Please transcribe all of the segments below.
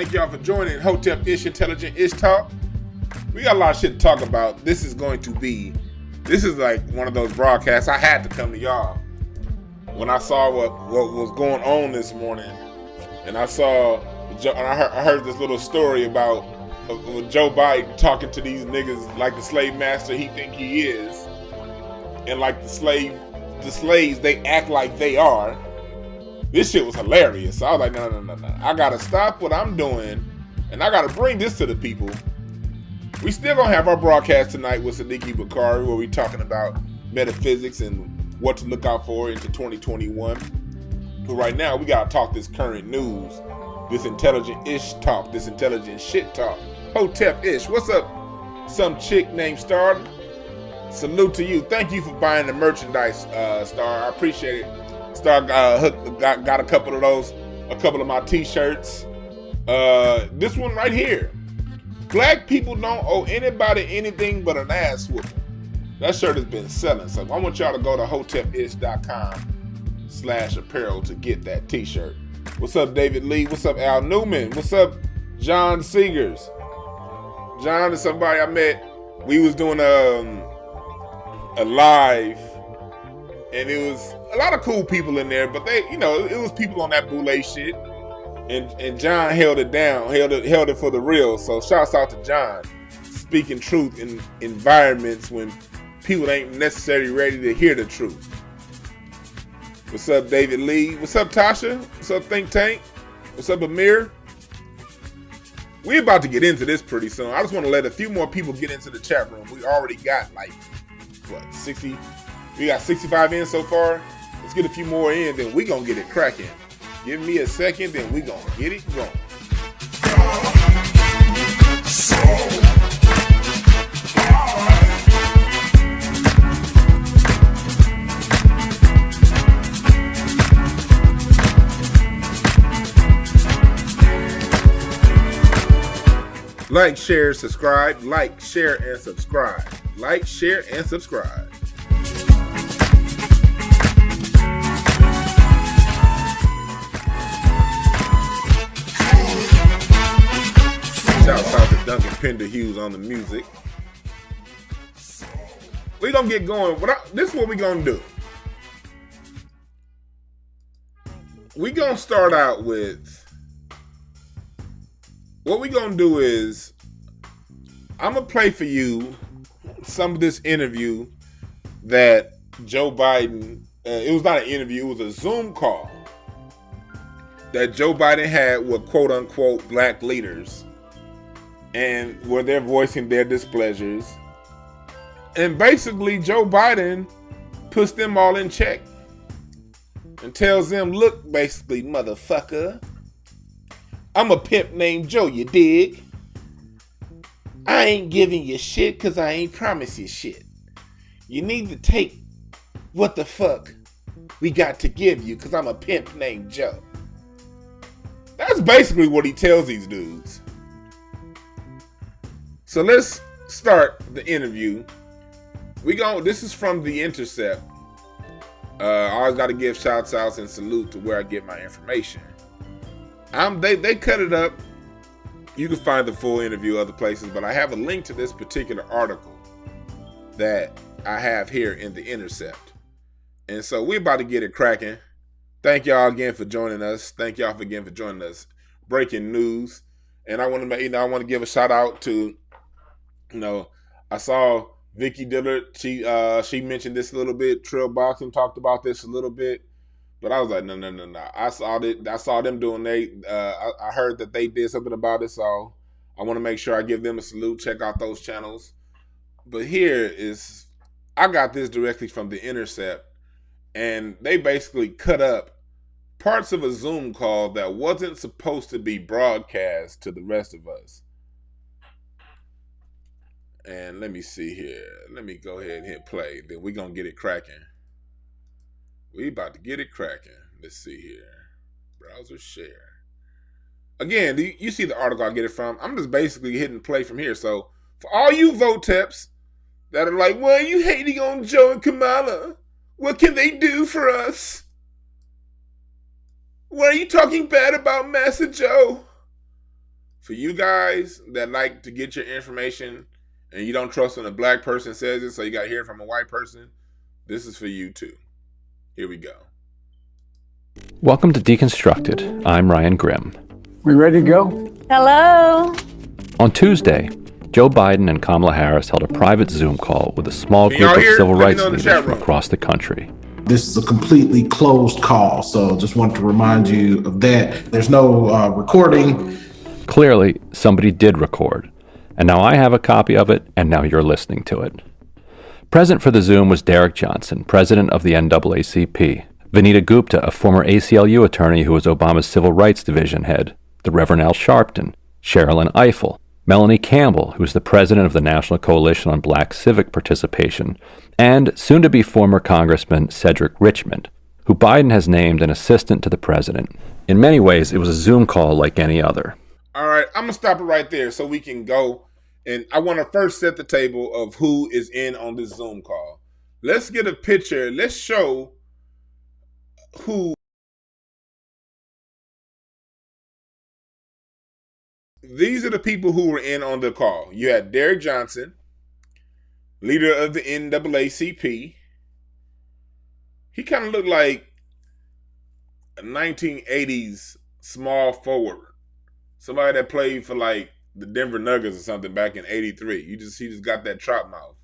Thank y'all for joining Hotepish Intelligent Ish Talk. We got a lot of shit to talk about. This is like one of those broadcasts. I had to come to y'all when I saw what was going on this morning, and I heard this little story about Joe Biden talking to these niggas like the slave master he think he is, and like the slaves they act like they are. This shit was hilarious. So I was like, no. I gotta stop what I'm doing, and I gotta bring this to the people. We still gonna have our broadcast tonight with Siddiqui Bakari, where we talking about metaphysics and what to look out for into 2021. But right now, we gotta talk this current news, this intelligent ish talk, this intelligent shit talk. Hotep ish. What's up, some chick named Star? Salute to you. Thank you for buying the merchandise, Star. I appreciate it. Star got a couple of those, a couple of my t-shirts. This one right here. Black people don't owe anybody anything but an ass whooping. That shirt has been selling. So I want y'all to go to hotepish.com/apparel to get that t-shirt. What's up, David Lee? What's up, Al Newman? What's up, John Seegers? John is somebody I met. We was doing a live, and it was a lot of cool people in there, but it was people on that boule shit, and John held it down, held it for the real. So shouts out to John, speaking truth in environments when people ain't necessarily ready to hear the truth. What's up, David Lee? What's up, Tasha? What's up, Think Tank? What's up, Amir? We're about to get into this pretty soon. I just want to let a few more people get into the chat room. We already got 60? We got 65 in so far. Let's get a few more in, then we gonna get it cracking. Give me a second, then we gonna get it going. Like, share, subscribe. Like, share, and subscribe. Like, share, and subscribe. Shouts out to Duncan Pender Hughes on the music. We gonna get going. This is what we gonna do. We gonna start out with. What we gonna do is, I'm gonna play for you some of this interview that Joe Biden. It was not an interview. It was a Zoom call that Joe Biden had with quote unquote black leaders, and where they're voicing their displeasures. And basically, Joe Biden puts them all in check and tells them, look, basically, motherfucker, I'm a pimp named Joe, you dig? I ain't giving you shit because I ain't promised you shit. You need to take what the fuck we got to give you because I'm a pimp named Joe. That's basically what he tells these dudes. So let's start the interview. This is from The Intercept. I always got to give shouts outs and salute to where I get my information. They cut it up. You can find the full interview other places, but I have a link to this particular article that I have here in The Intercept. And so we're about to get it cracking. Thank y'all again for joining us. Breaking news. And I want to give a shout out to, I saw Vicky Dillard. She mentioned this a little bit. Trill Boxing talked about this a little bit. But I was like, no. I saw them doing I heard that they did something about it, so I want to make sure I give them a salute. Check out those channels. But I got this directly from The Intercept, and they basically cut up parts of a Zoom call that wasn't supposed to be broadcast to the rest of us. And let me see here. Let me go ahead and hit play. Then we're going to get it cracking. We about to get it cracking. Let's see here. Browser share. Again, you see the article I get it from. I'm just basically hitting play from here. So for all you Voteps that are like, well, you hating on Joe and Kamala. What can they do for us? Why are you talking bad about Master Joe? For you guys that like to get your information and you don't trust when a black person says it, so you got to hear it from a white person, this is for you too. Here we go. Welcome to Deconstructed. I'm Ryan Grimm. We ready to go? Hello. On Tuesday, Joe Biden and Kamala Harris held a private Zoom call with a small group of civil rights leaders from across the country. This is a completely closed call, so just want to remind you of that. There's no recording. Clearly, somebody did record, and now I have a copy of it, and now you're listening to it. Present for the Zoom was Derek Johnson, president of the NAACP, Vanita Gupta, a former ACLU attorney who was Obama's Civil Rights Division head, the Reverend Al Sharpton, Sherilyn Ifill, Melanie Campbell, who is the president of the National Coalition on Black Civic Participation, and soon-to-be former Congressman Cedrick Should, who Biden has named an assistant to the president. In many ways, it was a Zoom call like any other. All right, I'm going to stop it right there so we can go. And I want to first set the table of who is in on this Zoom call. Let's get a picture. Let's show who. These are the people who were in on the call. You had Derek Johnson, leader of the NAACP. He kind of looked like a 1980s small forward. Somebody that played for like the Denver Nuggets or something back in '83. He just got that trot mouth.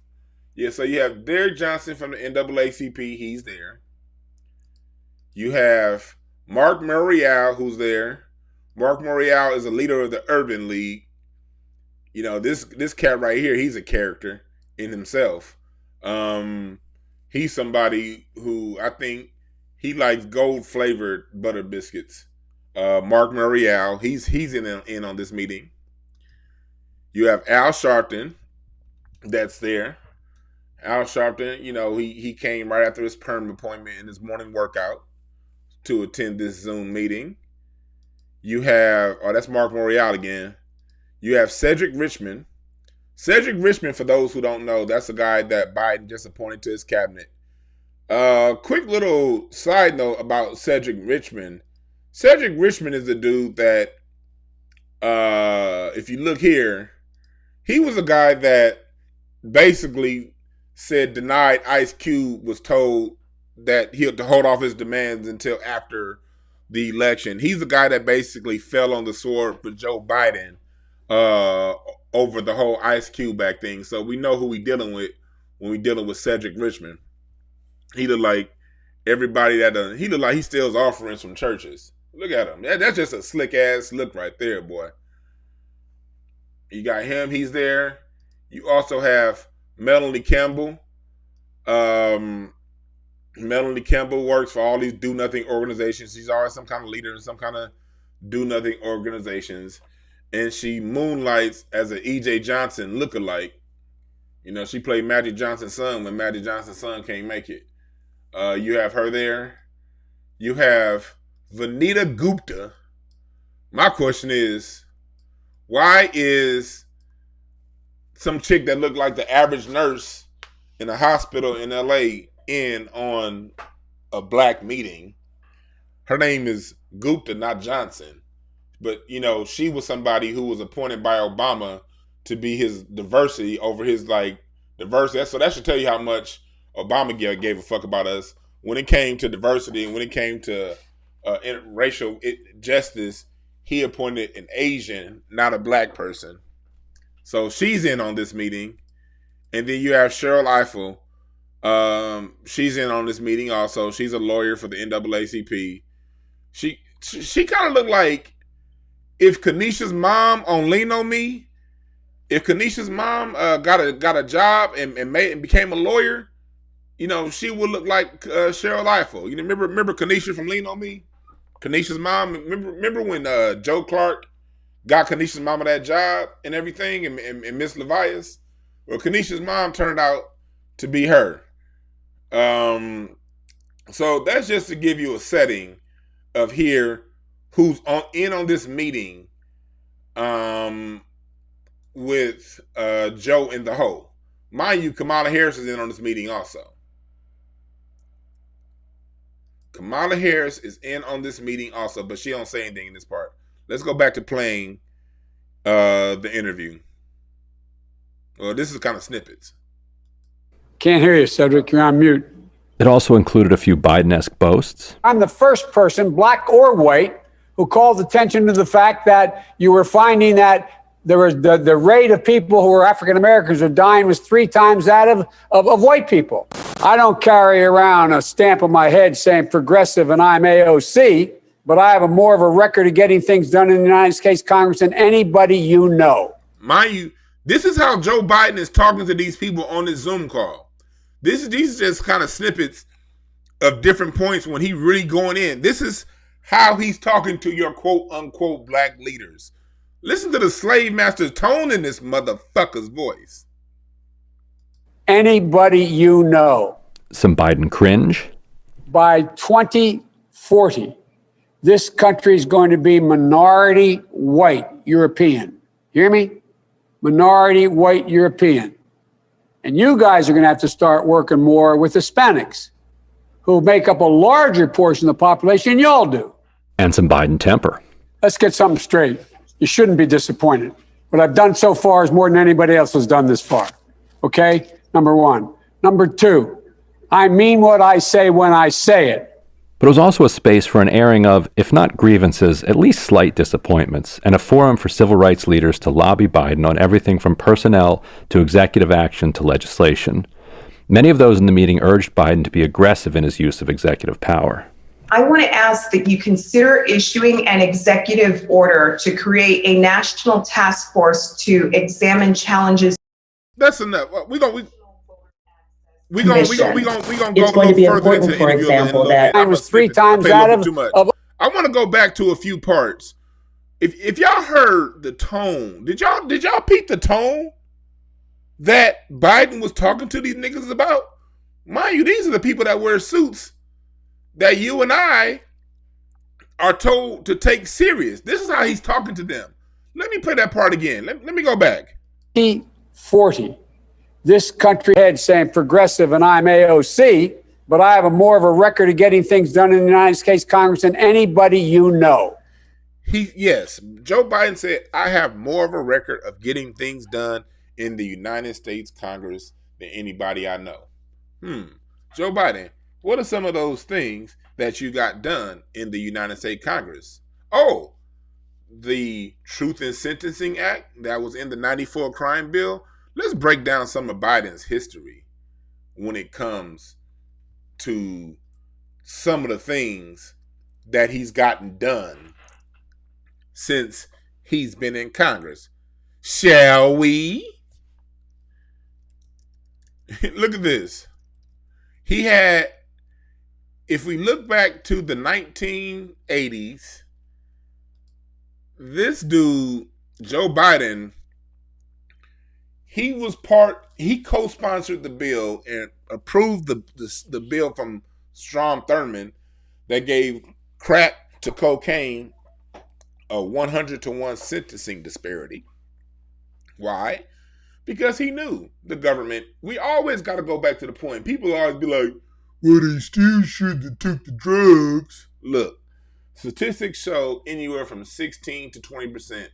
Yeah, so you have Derek Johnson from the NAACP. He's there. You have Mark Morial, who's there. Mark Morial is a leader of the Urban League. You know, this cat right here, he's a character in himself. He's somebody who I think he likes gold-flavored butter biscuits. Mark Morial, he's in on this meeting. You have Al Sharpton that's there. Al Sharpton, you know, he came right after his perm appointment and his morning workout to attend this Zoom meeting. You have, that's Mark Morial again. You have Cedrick Should. Cedrick Should, for those who don't know, that's the guy that Biden just appointed to his cabinet. Quick little side note about Cedrick Should. Cedrick Should is the dude that, if you look here, he was a guy that basically said denied Ice Cube was told that he had to hold off his demands until after the election. He's the guy that basically fell on the sword for Joe Biden over the whole Ice Cube back thing. So we know who we dealing with when we dealing with Cedrick Should. He look like everybody he look like he steals offerings from churches. Look at him. That's just a slick ass look right there, boy. You got him, he's there. You also have Melanie Campbell. Melanie Campbell works for all these do-nothing organizations. She's always some kind of leader in some kind of do-nothing organizations. And she moonlights as an E.J. Johnson lookalike. You know, she played Magic Johnson's son when Magic Johnson's son can't make it. You have her there. You have Vanita Gupta. My question is, why is some chick that looked like the average nurse in a hospital in L.A. in on a black meeting? Her name is Gupta, not Johnson. But, you know, she was somebody who was appointed by Obama to be his diversity over his, diversity. So that should tell you how much Obama gave a fuck about us when it came to diversity and when it came to racial justice. He appointed an Asian, not a black person. So she's in on this meeting. And then you have Sherilyn Ifill. She's in on this meeting also. She's a lawyer for the NAACP. She kind of looked like if Kanisha's mom on Lean On Me, if Kanisha's mom got a job and became a lawyer, you know, she would look like Sherilyn Ifill. You know, remember Kanisha from Lean On Me? Kanisha's mom. Remember when Joe Clark got Kanisha's mama that job and everything, and Miss Levias? Well, Kanisha's mom turned out to be her. So that's just to give you a setting of here who's on this meeting with Joe in the hole. Mind you, Kamala Harris is in on this meeting also. Kamala Harris is in on this meeting also, but she don't say anything in this part. Let's go back to playing the interview. Well, this is kind of snippets. Can't hear you, Cedrick. You're on mute. It also included a few Biden-esque boasts. I'm the first person, black or white, who called attention to the fact that you were finding that there was the rate of people who were African Americans who are dying was 3 times that of white people. I don't carry around a stamp on my head saying progressive and I'm AOC, but I have more of a record of getting things done in the United States Congress than anybody you know. Mind you, this is how Joe Biden is talking to these people on this Zoom call. These are just kind of snippets of different points when he really going in. This is how he's talking to your quote unquote black leaders. Listen to the slave master's tone in this motherfucker's voice. Anybody you know. Some Biden cringe. By 2040, this country is going to be minority white European. Hear me? Minority white European. And you guys are going to have to start working more with Hispanics, who make up a larger portion of the population than y'all do. And some Biden temper. Let's get something straight. You shouldn't be disappointed. What I've done so far is more than anybody else has done this far. Okay? Number one. Number two, I mean what I say when I say it. But it was also a space for an airing of, if not grievances, at least slight disappointments, and a forum for civil rights leaders to lobby Biden on everything from personnel to executive action to legislation. Many of those in the meeting urged Biden to be aggressive in his use of executive power. I want to ask that you consider issuing an executive order to create a national task force to examine challenges. That's enough. We're gonna go It's going to be important, for example, that I was 3 times out of I want to go back to a few parts. If y'all heard the tone, did y'all peep the tone that Biden was talking to these niggas about? Mind you, these are the people that wear suits that you and I are told to take serious. This is how he's talking to them. Let me play that part again. Let me go back. 40. This country head saying progressive and I'm AOC, but I have more of a record of getting things done in the United States Congress than anybody you know. Yes, Joe Biden said, I have more of a record of getting things done in the United States Congress than anybody I know. Joe Biden, what are some of those things that you got done in the United States Congress? Oh, the Truth in Sentencing Act that was in the 94 crime bill. Let's break down some of Biden's history when it comes to some of the things that he's gotten done since he's been in Congress. Shall we? Look at this. He had, if we look back to the 1980s, this dude, Joe Biden, he co-sponsored the bill and approved the bill from Strom Thurmond that gave crack to cocaine a 100-to-1 sentencing disparity. Why? Because he knew the government, we always got to go back to the point. People always be like, well, they still should have took the drugs. Look, statistics show anywhere from 16 to 20%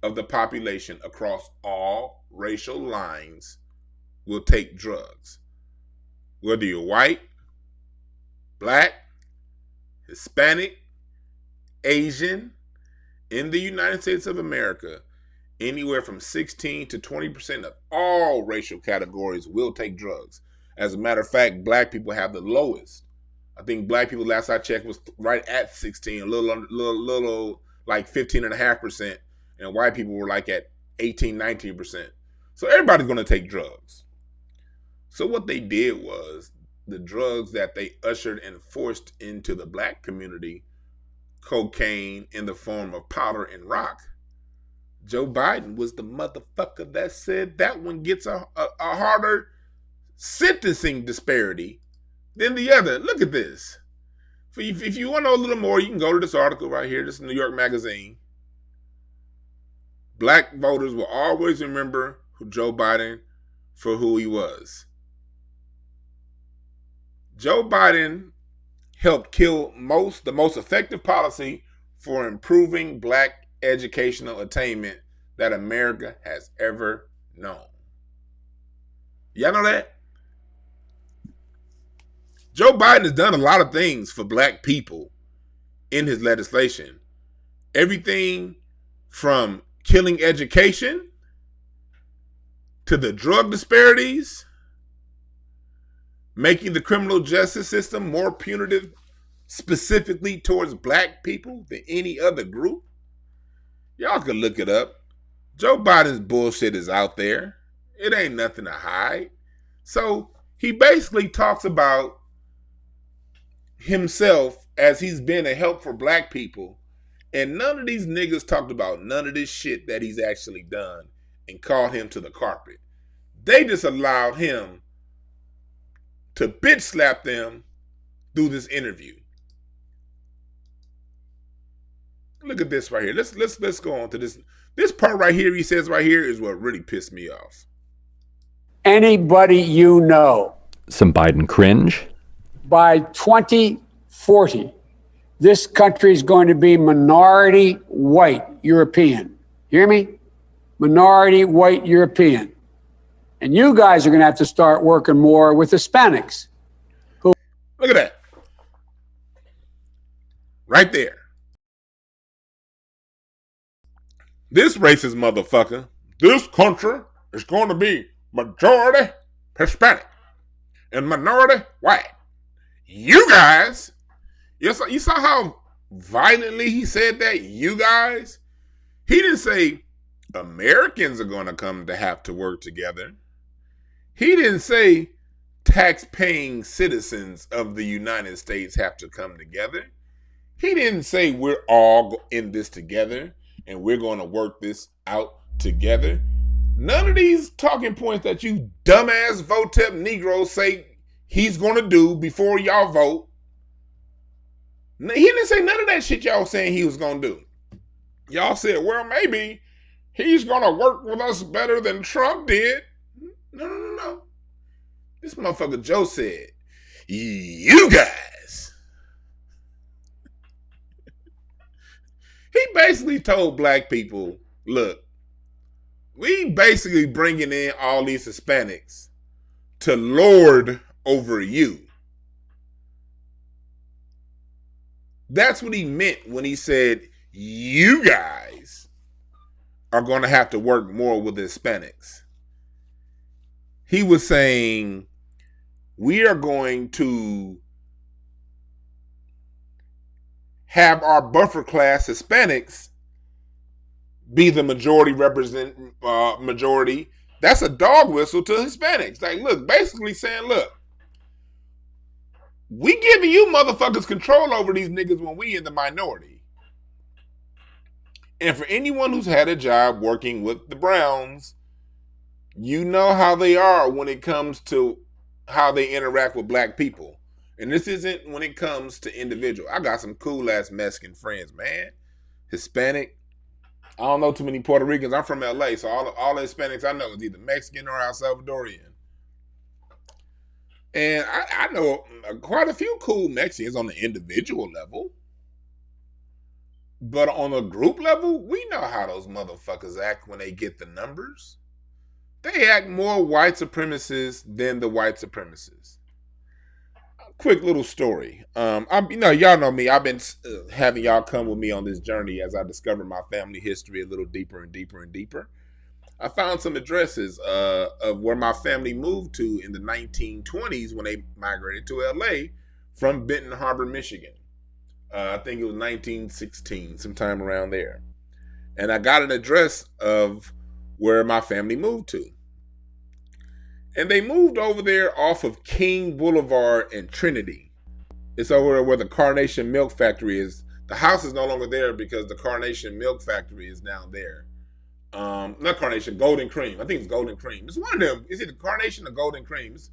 of the population across all racial lines will take drugs. Whether you're white, black, Hispanic, Asian, in the United States of America, anywhere from 16 to 20% of all racial categories will take drugs. As a matter of fact, black people have the lowest. I think black people, last I checked, was right at 16, a little like 15.5%, and white people were like at 18, 19%. So everybody's going to take drugs. So what they did was the drugs that they ushered and forced into the black community, cocaine in the form of powder and rock. Joe Biden was the motherfucker that said that one gets a harder sentencing disparity than the other. Look at this. If you want to know a little more, you can go to this article right here. This is New York Magazine. Black voters will always remember Joe Biden for who he was. Joe Biden helped kill the most effective policy for improving black educational attainment that America has ever known. Y'all know that? Joe Biden has done a lot of things for black people in his legislation. Everything from killing education to the drug disparities, making the criminal justice system more punitive specifically towards black people than any other group. Y'all can look it up. Joe Biden's bullshit is out there. It ain't nothing to hide. So he basically talks about himself as he's been a help for black people, and none of these niggas talked about none of this shit that he's actually done and called him to the carpet. They just allowed him to bitch slap them through this interview. Look at this right here. Let's go on to this. This part right here, he says right here, is what really pissed me off. Anybody you know. Some Biden cringe. By 2040, this country is going to be minority white European. Hear me? Minority white European. And you guys are going to have to start working more with Hispanics. Look at that. Right there. This racist motherfucker, this country is going to be majority Hispanic and minority white. You guys, you saw how violently he said that, you guys? He didn't say Americans are going to come to have to work together. He didn't say tax-paying citizens of the United States have to come together. He didn't say we're all in this together and we're going to work this out together. None of these talking points that you dumbass Votep Negroes say he's going to do before y'all vote. He didn't say none of that shit y'all saying he was going to do. Y'all said, well, maybe he's going to work with us better than Trump did. No. This motherfucker Joe said, you guys. He basically told black people, look, we basically bringing in all these Hispanics to lord over you. That's what he meant when he said, you guys are going to have to work more with Hispanics. He was saying, we are going to have our buffer class Hispanics be the majority majority. That's a dog whistle to Hispanics. Like, look, basically saying, look, we giving you motherfuckers control over these niggas when we in the minority. And for anyone who's had a job working with the Browns, you know how they are when it comes to how they interact with black people. And this isn't when it comes to individual. I got some cool ass Mexican friends, man. Hispanic. I don't know too many Puerto Ricans. I'm from LA, so all the Hispanics I know is either Mexican or El Salvadorian. And I know quite a few cool Mexicans on the individual level. But on a group level, we know how those motherfuckers act when they get the numbers. They act more white supremacists than the white supremacists. Quick little story. Y'all know me. I've been having y'all come with me on this journey as I discover my family history a little deeper and deeper and deeper. I found some addresses of where my family moved to in the 1920s when they migrated to LA from Benton Harbor, Michigan. I think it was 1916, sometime around there. And I got an address of where my family moved to. And they moved over there off of King Boulevard and Trinity. It's over where the Carnation Milk Factory is. The house is no longer there because the Carnation Milk Factory is now there. Not Carnation, Golden Cream. I think it's Golden Cream. It's one of them. Is it Carnation or Golden Cream? It's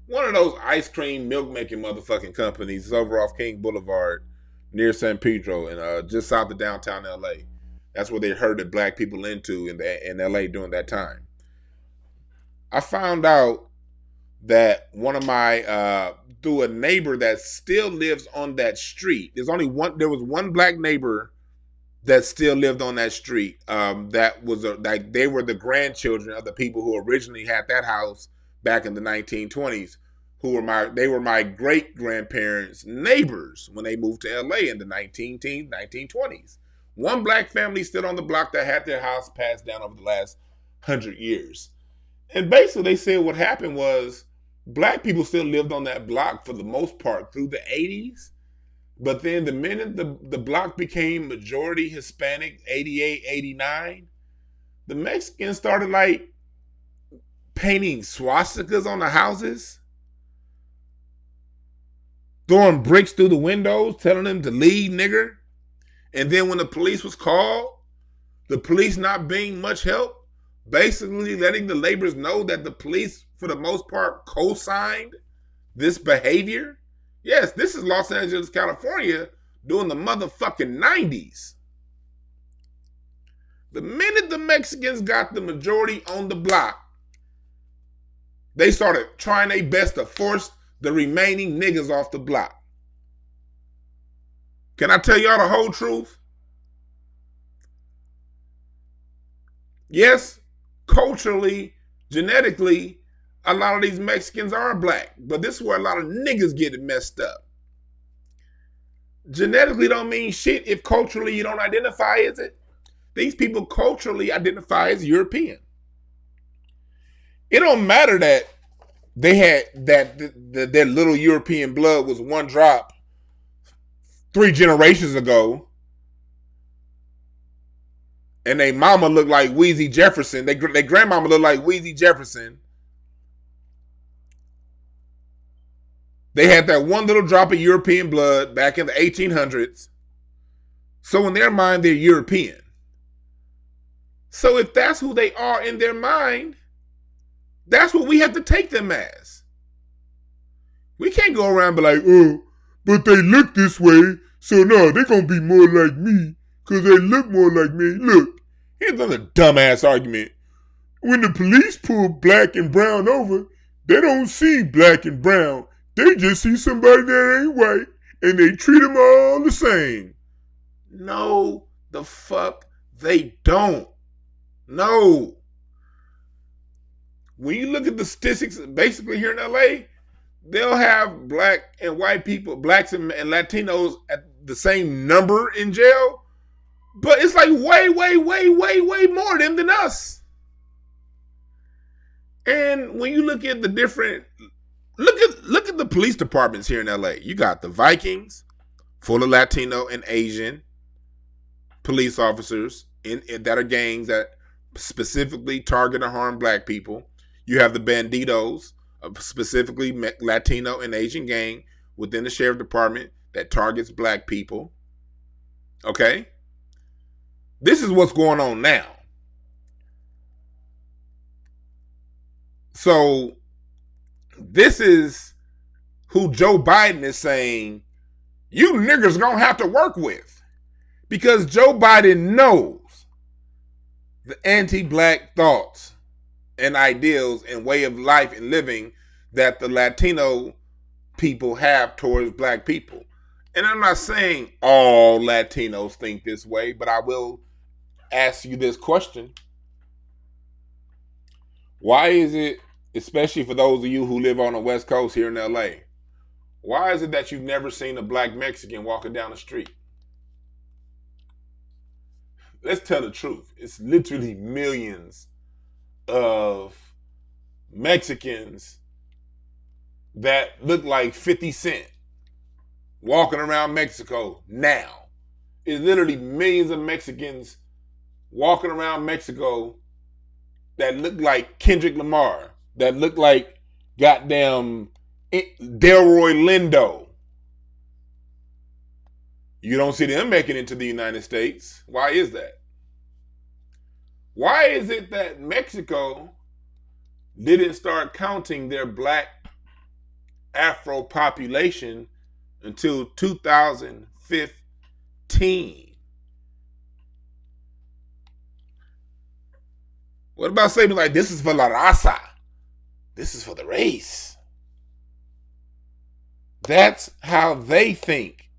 one of those ice cream milk-making motherfucking companies. It's over off King Boulevard near San Pedro and just south of downtown LA. That's where they herded black people into in LA during that time. I found out that one of my, through a neighbor that still lives on that street, there was one black neighbor that still lived on that street. That was like they were the grandchildren of the people who originally had that house back in the 1920s. They were my great grandparents' neighbors when they moved to LA in the 1920s. One black family still on the block that had their house passed down over the last 100 years. And basically they said what happened was black people still lived on that block for the most part through the 80s. But then the minute the block became majority Hispanic, 88, 89, the Mexicans started like painting swastikas on the houses, throwing bricks through the windows, telling them to leave, nigger. And then when the police was called, the police not being much help, basically letting the laborers know that the police, for the most part, co-signed this behavior. Yes, this is Los Angeles, California, during the motherfucking 90s. The minute the Mexicans got the majority on the block, they started trying their best to force the remaining niggas off the block. Can I tell y'all the whole truth? Yes, culturally, genetically, a lot of these Mexicans are black, but this is where a lot of niggas get it messed up. Genetically don't mean shit if culturally you don't identify as it. These people culturally identify as European. It don't matter that they had that little European blood was one drop 3 generations ago, and they mama looked like Wheezy Jefferson. They grandmama looked like Wheezy Jefferson. They had that one little drop of European blood back in the 1800s. So in their mind, they're European. So if that's who they are in their mind, that's what we have to take them as. We can't go around and be like, oh, but they look this way, so no, they're going to be more like me because they look more like me. Look, here's another dumbass argument. When the police pull black and brown over, they don't see black and brown. They just see somebody that ain't white, and they treat them all the same. No, the fuck they don't. No. When you look at the statistics, basically here in LA, they'll have black and white people, blacks and Latinos at the same number in jail, but it's like way more them than us. And when you look at the different, look at the police departments here in LA. You got the Vikings, full of Latino and Asian police officers that are gangs that specifically target and harm black people. You have the Banditos, specifically Latino and Asian gang within the sheriff department that targets black people. Okay? This is what's going on now. So, this is who Joe Biden is saying, you niggers gonna have to work with. Because Joe Biden knows the anti-black thoughts and ideals and way of life and living that the Latino people have towards black people. And I'm not saying all Latinos think this way, but I will ask you this question. Why is it, especially for those of you who live on the West Coast here in LA, why is it that you've never seen a black Mexican walking down the street? Let's tell the truth. It's literally millions of Mexicans that look like 50 Cent walking around Mexico now. It's literally millions of Mexicans walking around Mexico that look like Kendrick Lamar, that look like goddamn Delroy Lindo. You don't see them making it to the United States. Why is that? Why is it that Mexico didn't start counting their black Afro population until 2015? What about saying like, this is for la raza? This is for the race. That's how they think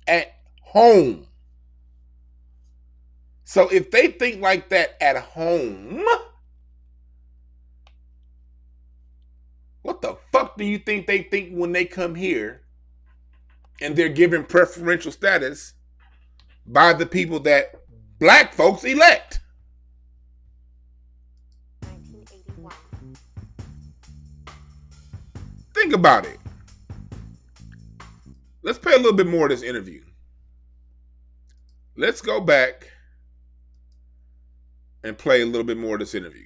at home. So if they think like that at home, what the fuck do you think they think when they come here and they're given preferential status by the people that black folks elect? Think about it. Let's play a little bit more of this interview. Let's go back and play a little bit more of this interview.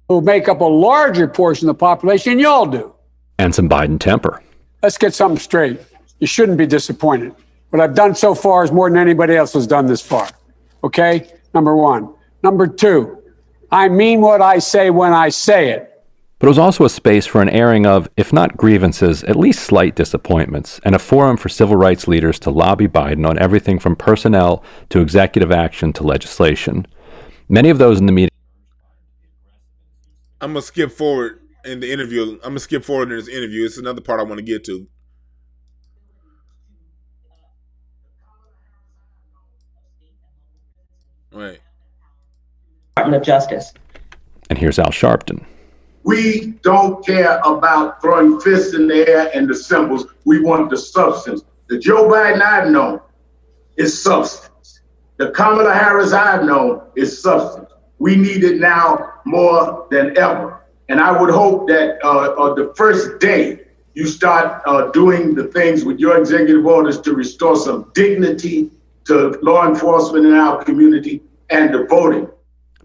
Who make up a larger portion of the population than y'all do. And some Biden temper. Let's get something straight. You shouldn't be disappointed. What I've done so far is more than anybody else has done this far. Okay? Number one. Number two, I mean what I say when I say it. But it was also a space for an airing of, if not grievances, at least slight disappointments, and a forum for civil rights leaders to lobby Biden on everything from personnel to executive action to legislation. Many of those in the meeting. I'm going to skip forward in the interview. I'm going to skip forward in this interview. It's another part I want to get to. Right. Department of Justice. And here's Al Sharpton. We don't care about throwing fists in the air and the symbols. We want the substance. The Joe Biden I've known is substance. The Kamala Harris I've known is substance. We need it now more than ever. And I would hope that the first day you start doing the things with your executive orders to restore some dignity to law enforcement in our community and to voting.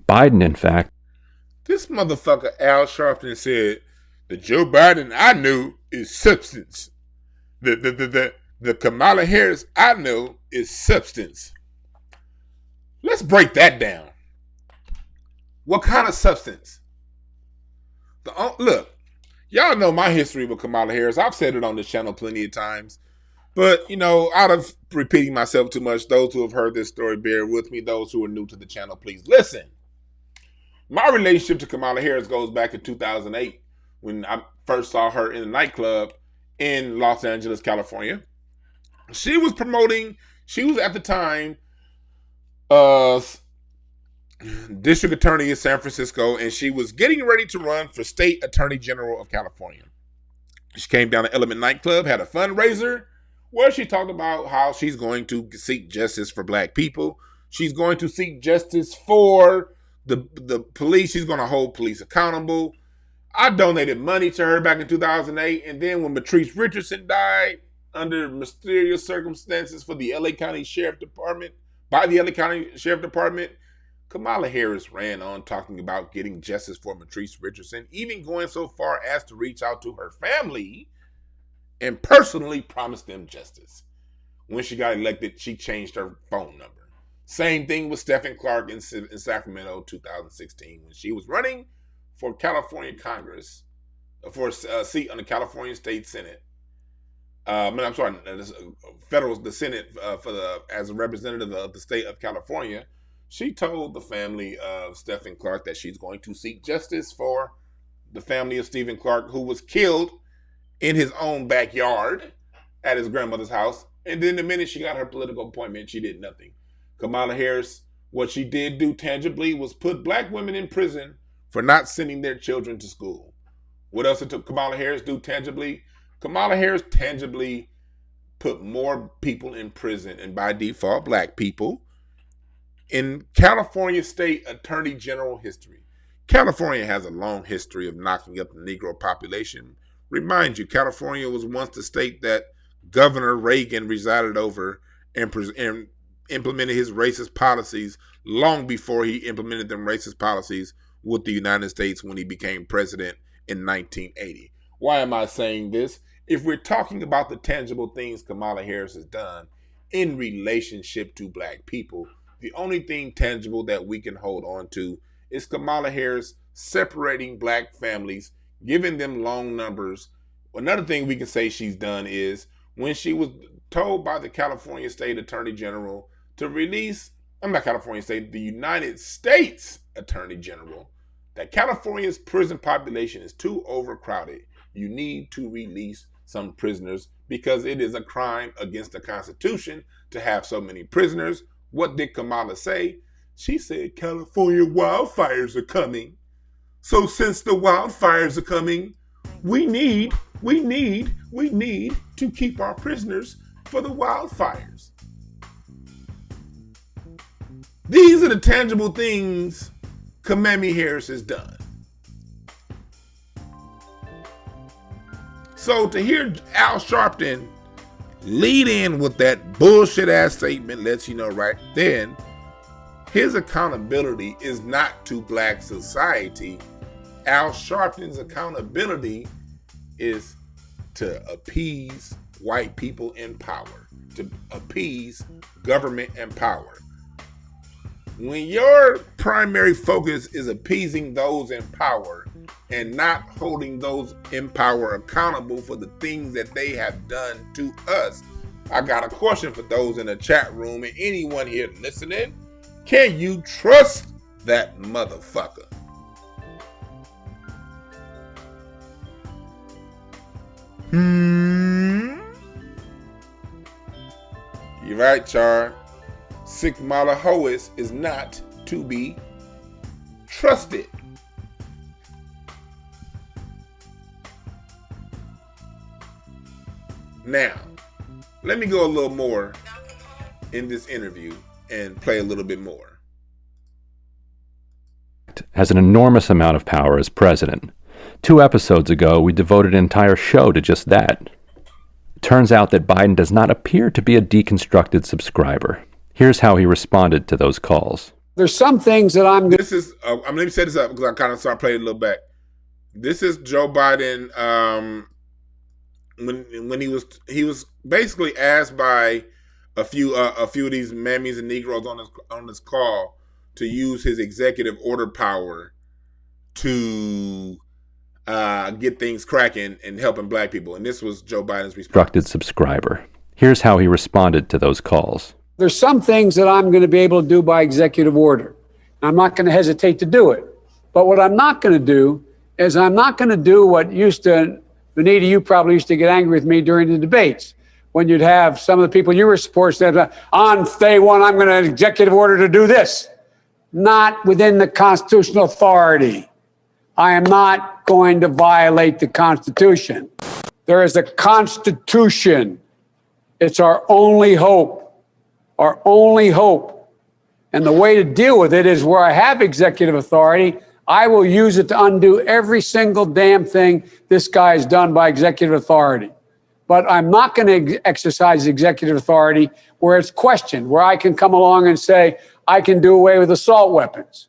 Biden, in fact. This motherfucker Al Sharpton said, the Joe Biden I knew is substance. The Kamala Harris I know is substance. Let's break that down. What kind of substance? Look, y'all know my history with Kamala Harris. I've said it on this channel plenty of times. But, you know, out of repeating myself too much, those who have heard this story, bear with me. Those who are new to the channel, please listen. My relationship to Kamala Harris goes back to 2008 when I first saw her in a nightclub in Los Angeles, California. She was at the time district attorney in San Francisco, and she was getting ready to run for state attorney general of California. She came down to Element nightclub, had a fundraiser where she talked about how she's going to seek justice for black people. She's going to seek justice for the police. She's going to hold police accountable. I donated money to her back in 2008. And then when Patrice Richardson died under mysterious circumstances by the LA County Sheriff Department, Kamala Harris ran on talking about getting justice for Patrice Richardson, even going so far as to reach out to her family and personally promise them justice. When she got elected, she changed her phone number. Same thing with Stephen Clark in Sacramento 2016 when she was running for California Congress, for a seat on the California State Senate. The Senate as a representative of the state of California. She told the family of Stephen Clark that she's going to seek justice for the family of Stephen Clark, who was killed in his own backyard at his grandmother's house. And then the minute she got her political appointment, she did nothing. Kamala Harris, what she did do tangibly was put black women in prison for not sending their children to school. What else did Kamala Harris do tangibly? Kamala Harris tangibly put more people in prison, and by default, black people, in California State Attorney General history. California has a long history of knocking up the Negro population. Remind you, California was once the state that Governor Reagan resided over and implemented his racist policies long before he implemented them racist policies with the United States when he became president in 1980. Why am I saying this? If we're talking about the tangible things Kamala Harris has done in relationship to black people, the only thing tangible that we can hold on to is Kamala Harris separating black families, giving them long numbers. Another thing we can say she's done is when she was told by the California State Attorney General to release, the United States Attorney General, that California's prison population is too overcrowded. You need to release some prisoners because it is a crime against the Constitution to have so many prisoners. What did Kamala say? She said California wildfires are coming. So since the wildfires are coming, we need to keep our prisoners for the wildfires. These are the tangible things Kamala Harris has done. So to hear Al Sharpton lead in with that bullshit ass statement lets you know right then his accountability is not to black society. Al Sharpton's accountability is to appease white people in power, to appease government and power. When your primary focus is appeasing those in power and not holding those in power accountable for the things that they have done to us, I got a question for those in the chat room and anyone here listening. Can you trust that motherfucker? You're right, Char. Kamala Harris is not to be trusted. Now, let me go a little more in this interview and play a little bit more. Has an enormous amount of power as president. 2 episodes ago, we devoted an entire show to just that. It turns out that Biden does not appear to be a deconstructed subscriber. Here's how he responded to those calls. There's some things that I'm... This is, let me set this up because I kind of started playing a little back. This is Joe Biden when he was basically asked by a few of these mammies and Negroes on this call to use his executive order power to get things cracking and helping black people. And this was Joe Biden's response. Constructed subscriber. Here's how he responded to those calls. There's some things that I'm going to be able to do by executive order. I'm not going to hesitate to do it. But what I'm not going to do is I'm not going to do what used to, Vanita, you probably used to get angry with me during the debates when you'd have some of the people you were supporting say, on day one, I'm going to executive order to do this. Not within the constitutional authority. I am not going to violate the Constitution. There is a Constitution. It's our only hope. Our only hope. And the way to deal with it is where I have executive authority, I will use it to undo every single damn thing this guy has done by executive authority. But I'm not going to exercise executive authority where it's questioned, where I can come along and say, I can do away with assault weapons.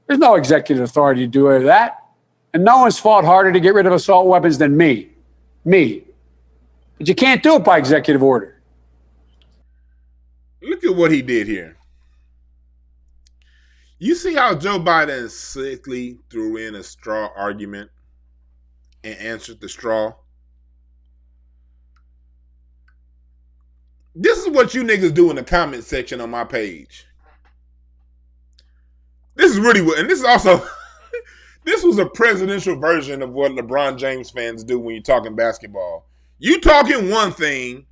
There's no executive authority to do away with that. And no one's fought harder to get rid of assault weapons than me. Me. But you can't do it by executive order. Look at what he did here. You see how Joe Biden slickly threw in a straw argument and answered the straw? This is what you niggas do in the comment section on my page. This is really what, and this is also, this was a presidential version of what LeBron James fans do when you're talking basketball. You talking one thing,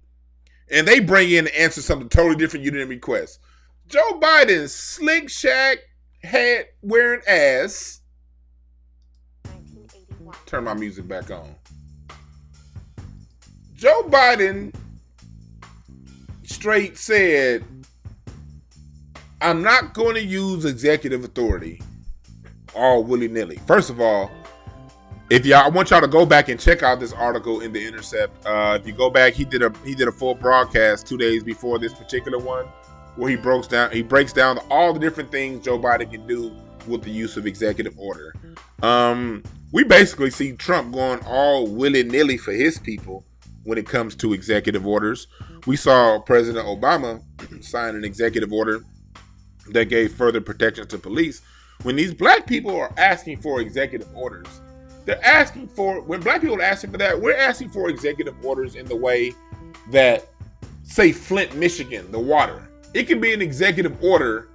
and they bring in and answer something totally different you didn't request. Joe Biden's slick shack hat wearing ass. Turn my music back on. Joe Biden straight said, I'm not going to use executive authority all willy-nilly. First of all, I want y'all to go back and check out this article in The Intercept. If you go back, he did a full broadcast 2 days before this particular one, where he breaks down all the different things Joe Biden can do with the use of executive order. We basically see Trump going all willy-nilly for his people when it comes to executive orders. We saw President Obama sign an executive order that gave further protection to police. When these black people are asking for executive orders, they're asking for, when black people are asking for that, we're asking for executive orders in the way that, say, Flint, Michigan, the water. It can be an executive order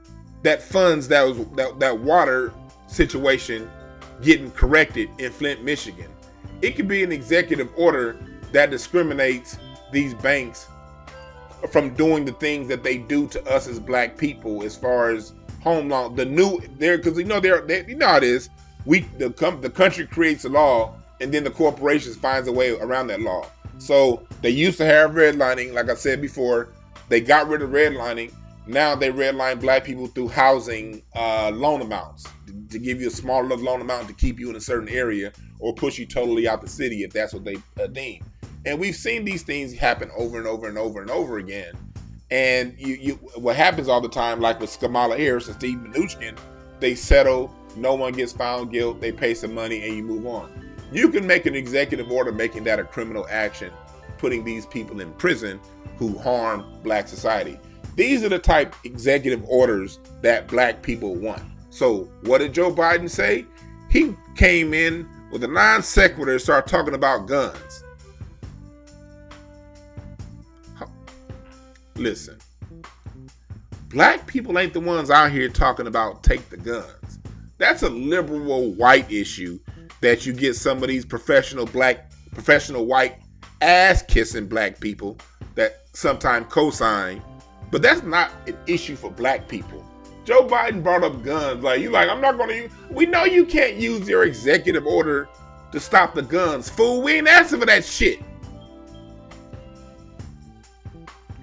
that funds that water situation getting corrected in Flint, Michigan. It could be an executive order that discriminates these banks from doing the things that they do to us as black people, as far as home law. The new there, because you know how it is. The country creates a law, and then the corporations finds a way around that law. So they used to have redlining, like I said before. They got rid of redlining. Now they redline black people through housing loan amounts to give you a small enough loan amount to keep you in a certain area, or push you totally out the city if that's what they deem. And we've seen these things happen over and over and over and over again. And what happens all the time, like with Kamala Harris and Steve Mnuchin, they settle, no one gets found guilt, they pay some money, and you move on. You can make an executive order making that a criminal action, putting these people in prison who harm black society. These are the type executive orders that black people want. So what did Joe Biden say? He came in with a non sequitur and started talking about guns. Listen, black people ain't the ones out here talking about take the guns. That's a liberal white issue that you get some of these professional white ass kissing black people that sometimes co-sign, but that's not an issue for black people. Joe Biden brought up guns. Like, you like, I'm not going to use, we know you can't use your executive order to stop the guns. Fool, we ain't asking for that shit.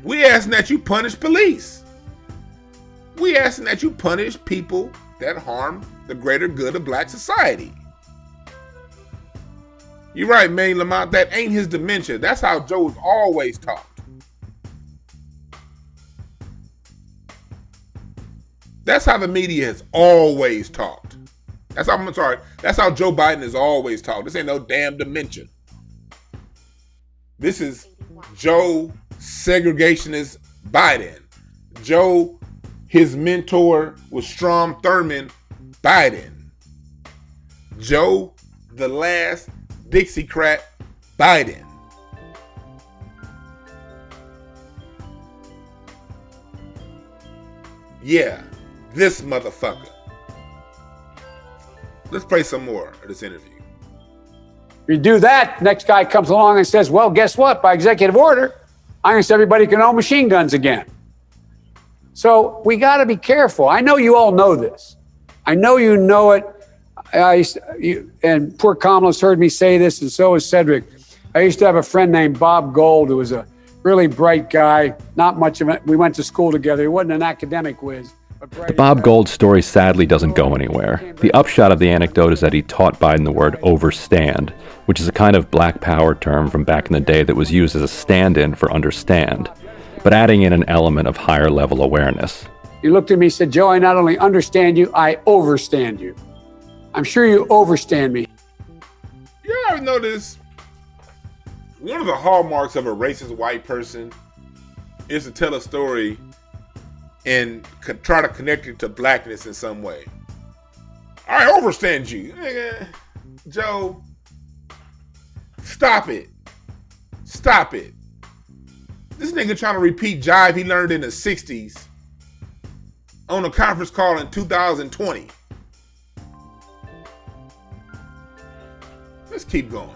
We asking that you punish police. We asking that you punish people that harm the greater good of black society. You're right, Manny Lamont. That ain't his dementia. That's how Joe's always talked. That's how the media has always talked. That's how Joe Biden has always talked. This ain't no damn dementia. This is Joe segregationist Biden. Joe, his mentor was Strom Thurmond Biden. Joe, the last Dixiecrat Biden. Yeah, this motherfucker. Let's play some more of this interview. You do that, next guy comes along and says, well, guess what? By executive order, I'm going to say everybody can own machine guns again. So we got to be careful. I know you all know this. I know you know it. And poor Kamala's heard me say this, and so has Cedrick. I used to have a friend named Bob Gold, who was a really bright guy. Not much of it. We went to school together. He wasn't an academic whiz. The Bob Gold story sadly doesn't go anywhere. The upshot of the anecdote is that he taught Biden the word overstand, which is a kind of black power term from back in the day that was used as a stand-in for understand, but adding in an element of higher level awareness. He looked at me and said, Joe, I not only understand you, I overstand you. I'm sure you overstand me. You ever notice one of the hallmarks of a racist white person is to tell a story and try to connect it to blackness in some way. I overstand you. Nigga, Joe, stop it. Stop it. This nigga trying to repeat jive he learned in the 60s on a conference call in 2020. Let's keep going.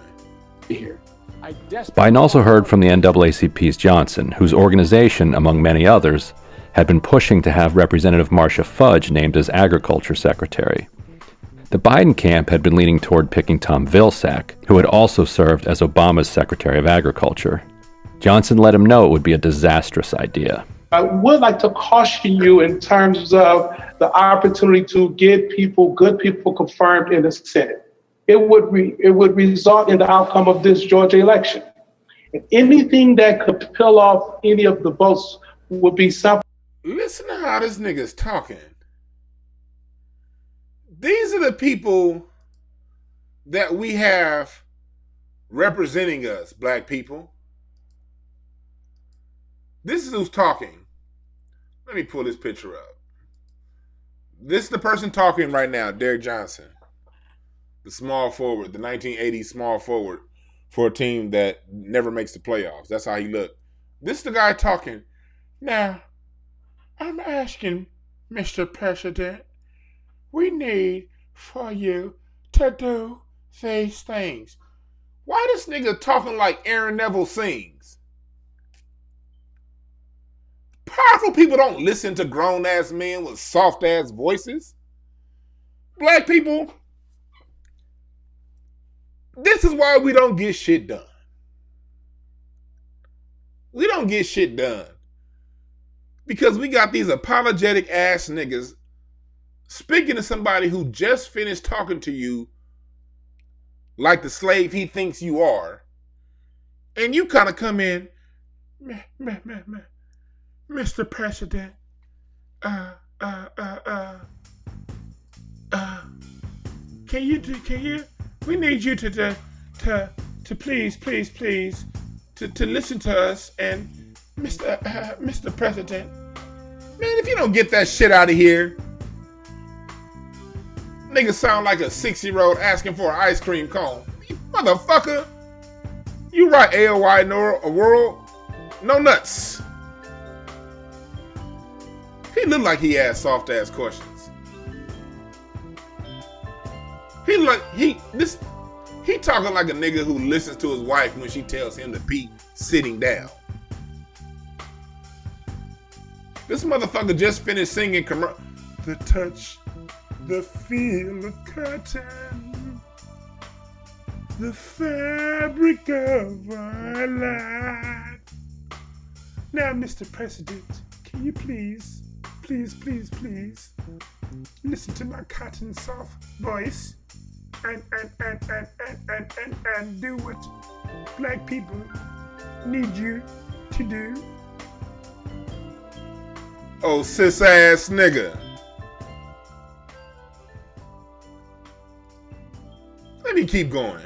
Here. Biden also heard from the NAACP's Johnson, whose organization, among many others, had been pushing to have Representative Marcia Fudge named as Agriculture Secretary. The Biden camp had been leaning toward picking Tom Vilsack, who had also served as Obama's Secretary of Agriculture. Johnson let him know it would be a disastrous idea. I would like to caution you in terms of the opportunity to get good people confirmed in the Senate. It would result in the outcome of this Georgia election. And anything that could peel off any of the votes would be something. Listen to how this nigga's talking. These are the people that we have representing us, black people. This is who's talking. Let me pull this picture up. This is the person talking right now, Derek Johnson. The small forward, the 1980s small forward for a team that never makes the playoffs. That's how he looked. This is the guy talking. Now, I'm asking, Mr. President, we need for you to do these things. Why this nigga talking like Aaron Neville sings? Afro people don't listen to grown-ass men with soft-ass voices. Black people, this is why we don't get shit done. We don't get shit done. Because we got these apologetic ass niggas speaking to somebody who just finished talking to you like the slave he thinks you are. And you kind of come in, Mr. President, we need you to please to listen to us, and Mr. President, man, if you don't get that shit out of here, niggas sound like a 6-year-old asking for an ice cream cone. Motherfucker, you write AOI a world, no nuts. He looked like he asked soft ass questions. He talking like a nigga who listens to his wife when she tells him to be sitting down. This motherfucker just finished singing the touch, the feel of curtain, the fabric of our life. Now, Mr. President, can you please listen to my cotton soft voice and do what black people need you to do? Oh, cis ass nigga. Let me keep going.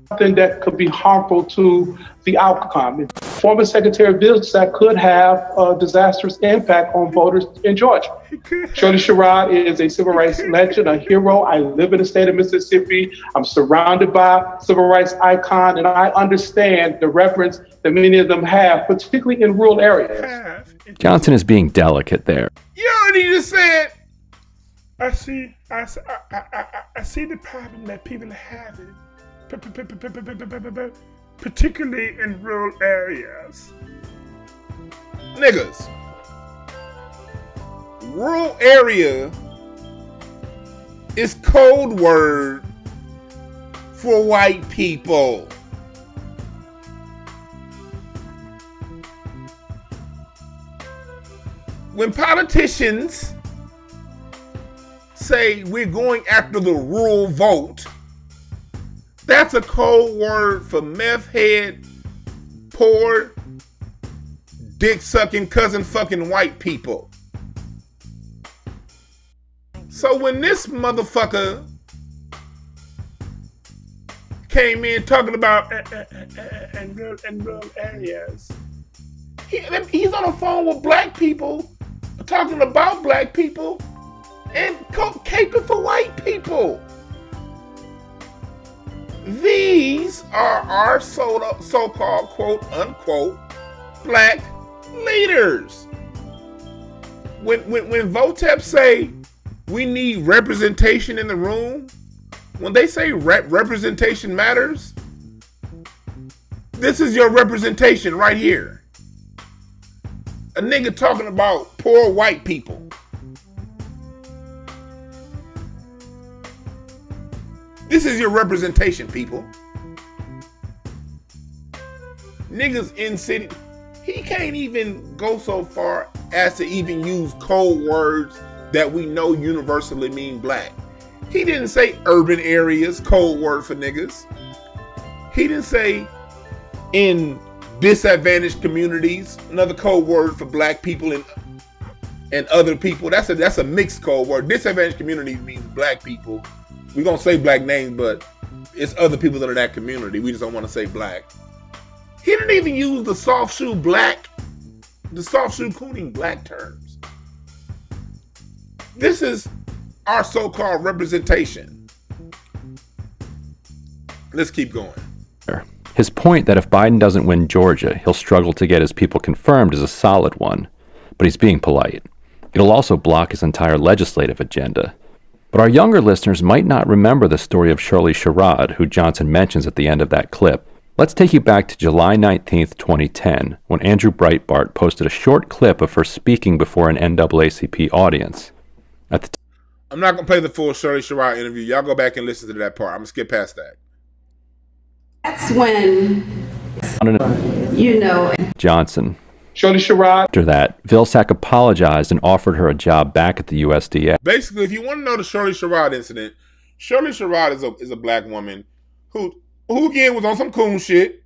Something that could be harmful to the outcome. Former Secretary of Business that could have a disastrous impact on voters in Georgia. Shirley Sherrod is a civil rights legend, a hero. I live in the state of Mississippi. I'm surrounded by civil rights icons, and I understand the reverence that many of them have, particularly in rural areas. Johnson is being delicate there. You already just said, I see the problem that people are having, particularly in rural areas. Niggas, rural area is code word for white people. When politicians say we're going after the rural vote, that's a code word for meth head, poor, dick sucking, cousin fucking white people. So when this motherfucker came in talking about and rural areas, he's on the phone with black people, talking about black people, and caping for white people. These are our so-called quote unquote black leaders. When Votep say we need representation in the room, when they say representation matters, this is your representation right here. A nigga talking about poor white people. This is your representation, people. Niggas in city, he can't even go so far as to even use code words that we know universally mean black. He didn't say urban areas, code word for niggas. He didn't say in disadvantaged communities, another code word for black people and other people. That's a mixed code word. Disadvantaged communities means black people. We're gonna say black names, but it's other people that are that community. We just don't want to say black. He didn't even use the soft shoe cooning black terms. This is our so-called representation. Let's keep going. His point that if Biden doesn't win Georgia, he'll struggle to get his people confirmed is a solid one, but he's being polite. It'll also block his entire legislative agenda. But our younger listeners might not remember the story of Shirley Sherrod, who Johnson mentions at the end of that clip. Let's take you back to July 19th, 2010, when Andrew Breitbart posted a short clip of her speaking before an NAACP audience. I'm not going to play the full Shirley Sherrod interview. Y'all go back and listen to that part. I'm going to skip past that. That's when, Johnson. Shirley Sherrod. After that, Vilsack apologized and offered her a job back at the USDA. Basically, if you want to know the Shirley Sherrod incident, Shirley Sherrod is a black woman who again was on some coon shit.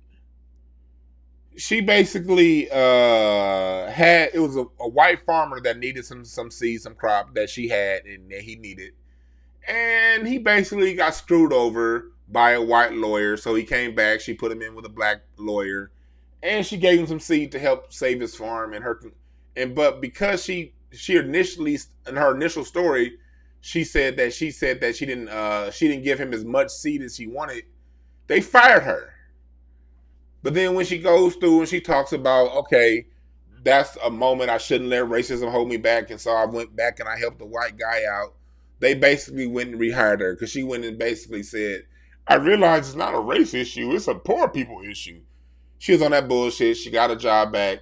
She basically had, it was a white farmer that needed some seed, some crop that she had and that he needed. And he basically got screwed over by a white lawyer. So he came back, she put him in with a black lawyer, and she gave him some seed to help save his farm. But because she initially, in her initial story, she said that she didn't give him as much seed as he wanted. They fired her. But then when she goes through and she talks about, okay, that's a moment I shouldn't let racism hold me back, and so I went back and I helped the white guy out, they basically went and rehired her because she went and basically said, I realize it's not a race issue, it's a poor people issue. She was on that bullshit, she got a job back,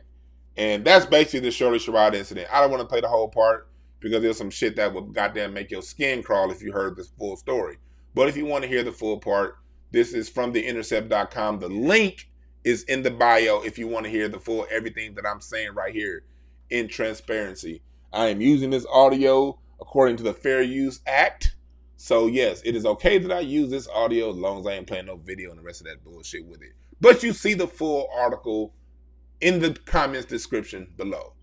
and that's basically the Shirley Sherrod incident. I don't want to play the whole part because there's some shit that would goddamn make your skin crawl if you heard this full story. But if you want to hear the full part, this is from theintercept.com. The link is in the bio if you want to hear the full everything that I'm saying right here in transparency. I am using this audio according to the Fair Use Act. So yes, it is okay that I use this audio as long as I ain't playing no video and the rest of that bullshit with it. But you see the full article in the comments description below.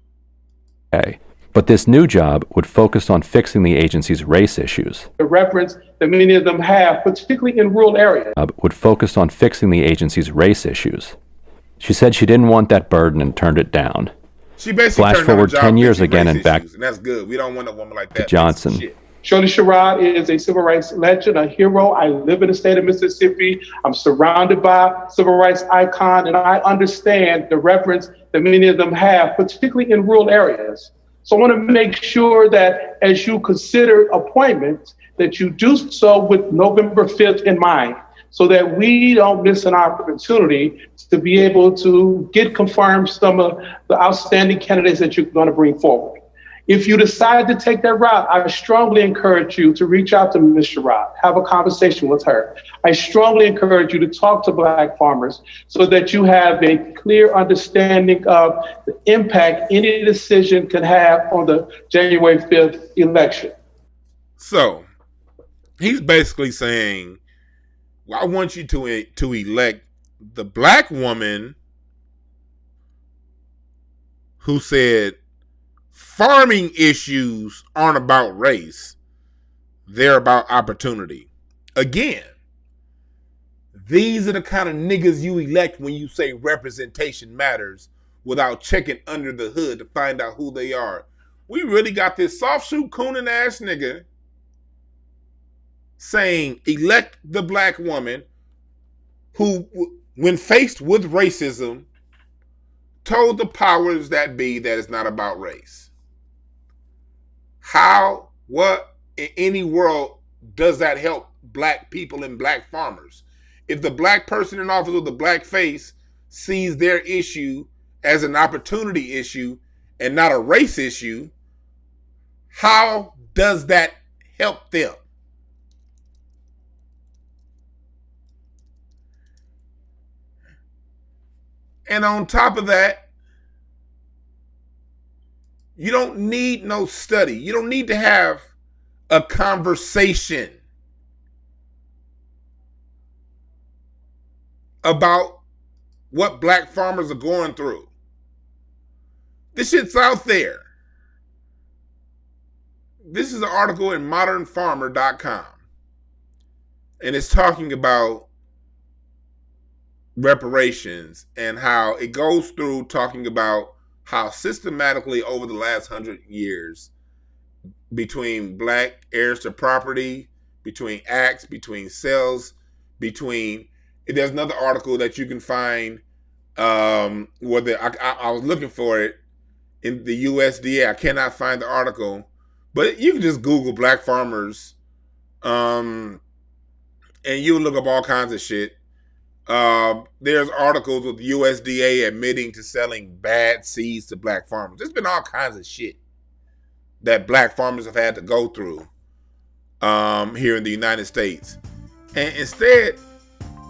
Okay. But this new job would focus on fixing the agency's race issues. The reference that many of them have, particularly in rural areas. Would focus on fixing the agency's race issues. She said she didn't want that burden and turned it down. She basically flash forward 10 years again and back. And that's good. We don't want a woman like that. Johnson. Shirley Sherrod is a civil rights legend, a hero. I live in the state of Mississippi. I'm surrounded by civil rights icon, and I understand the reference that many of them have, particularly in rural areas. So I want to make sure that as you consider appointments, that you do so with November 5th in mind, so that we don't miss an opportunity to be able to get confirmed some of the outstanding candidates that you're going to bring forward. If you decide to take that route, I strongly encourage you to reach out to Ms. Sherrod, have a conversation with her. I strongly encourage you to talk to Black farmers so that you have a clear understanding of the impact any decision can have on the January 5th election. So he's basically saying, well, I want you to elect the Black woman who said, farming issues aren't about race. They're about opportunity. Again, these are the kind of niggas you elect when you say representation matters without checking under the hood to find out who they are. We really got this soft shoe cooning ass nigga saying elect the Black woman who, when faced with racism, told the powers that be that it's not about race. How, what, in any world does that help Black people and Black farmers? If the Black person in office with the Black face sees their issue as an opportunity issue and not a race issue, how does that help them? And on top of that, you don't need no study. You don't need to have a conversation about what Black farmers are going through. This shit's out there. This is an article in modernfarmer.com. And it's talking about reparations and how it goes through talking about how systematically over the last 100 years, between Black heirs to property, between acts, between sales, there's another article that you can find where I was looking for it in the USDA. I cannot find the article, but you can just Google Black farmers and you'll look up all kinds of shit There's articles with USDA admitting to selling bad seeds to black farmers. There's been all kinds of shit that black farmers have had to go through here in the United States. And instead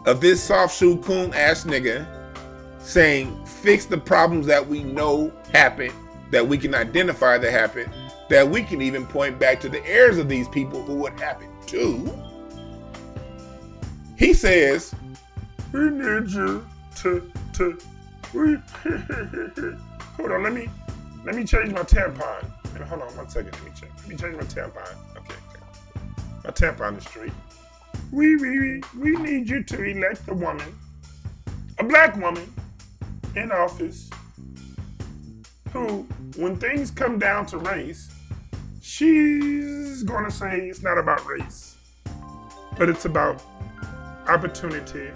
of this soft shoe coon ass nigga saying fix the problems that we know happen, that we can identify that happen, that we can even point back to the heirs of these people who it happened to, he says, we need you to hold on, let me change my tampon. Hold on 1 second, let me change my tampon. Okay. My tampon is straight. We need you to elect a woman, a black woman, in office who, when things come down to race, she's gonna say it's not about race, but it's about opportunity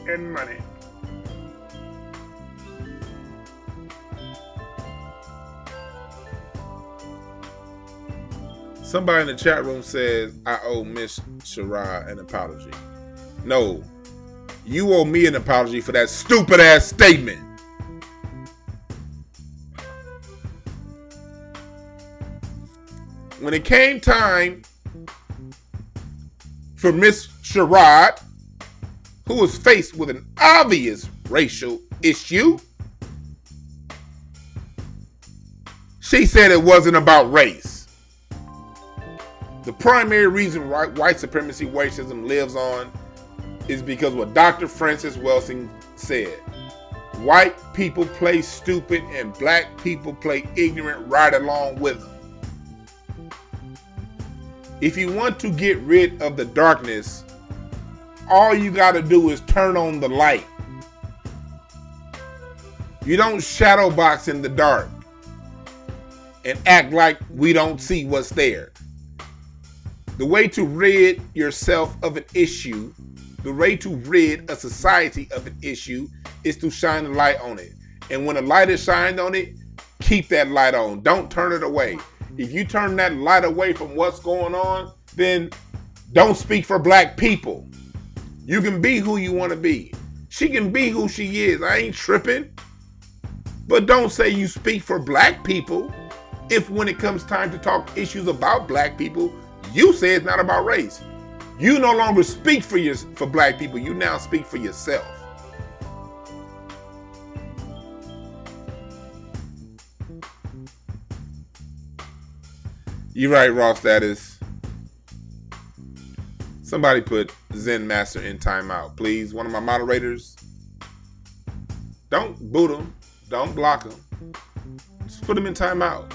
and money. Somebody in the chat room says, I owe Miss Shara an apology. No, you owe me an apology for that stupid ass statement. When it came time for Miss Sherrod, who was faced with an obvious racial issue, she said it wasn't about race. The primary reason white supremacy racism lives on is because what Dr. Francis Welsing said. White people play stupid and black people play ignorant right along with them. If you want to get rid of the darkness, all you got to do is turn on the light. You don't shadow box in the dark and act like we don't see what's there. The way to rid yourself of an issue, the way to rid a society of an issue is to shine a light on it. And when a light is shined on it, keep that light on. Don't turn it away. If you turn that light away from what's going on, then don't speak for black people. You can be who you want to be. She can be who she is. I ain't tripping. But don't say you speak for black people if when it comes time to talk issues about black people, you say it's not about race. You no longer speak for black people. You now speak for yourself. You're right, Raw Status. Somebody put Zen Master in timeout, please. One of my moderators. Don't boot him. Don't block him. Just put him in timeout.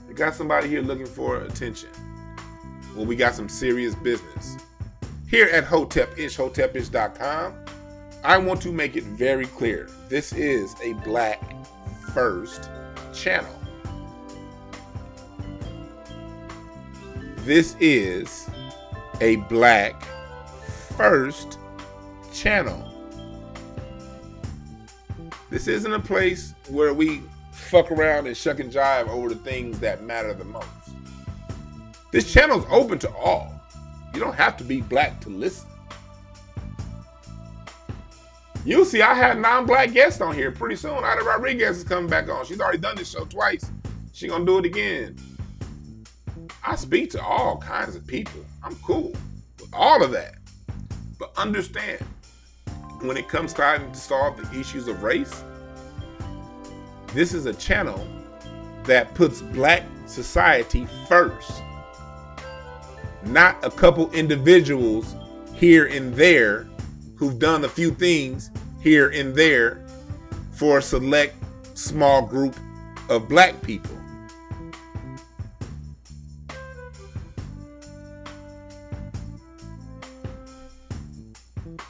We got somebody here looking for attention. Well, we got some serious business. Here at Hotepish, hotepish.com, I want to make it very clear. This is a black first channel. This is a black first channel. This isn't a place where we fuck around and shuck and jive over the things that matter the most. This channel is open to all. You don't have to be black to listen. You'll see I had non-black guests on here pretty soon. Ida Rodriguez is coming back on. She's already done this show twice. She's gonna do it again. I speak to all kinds of people. I'm cool with all of that. But understand, when it comes time to solve the issues of race, this is a channel that puts black society first. Not a couple individuals here and there who've done a few things here and there for a select small group of black people.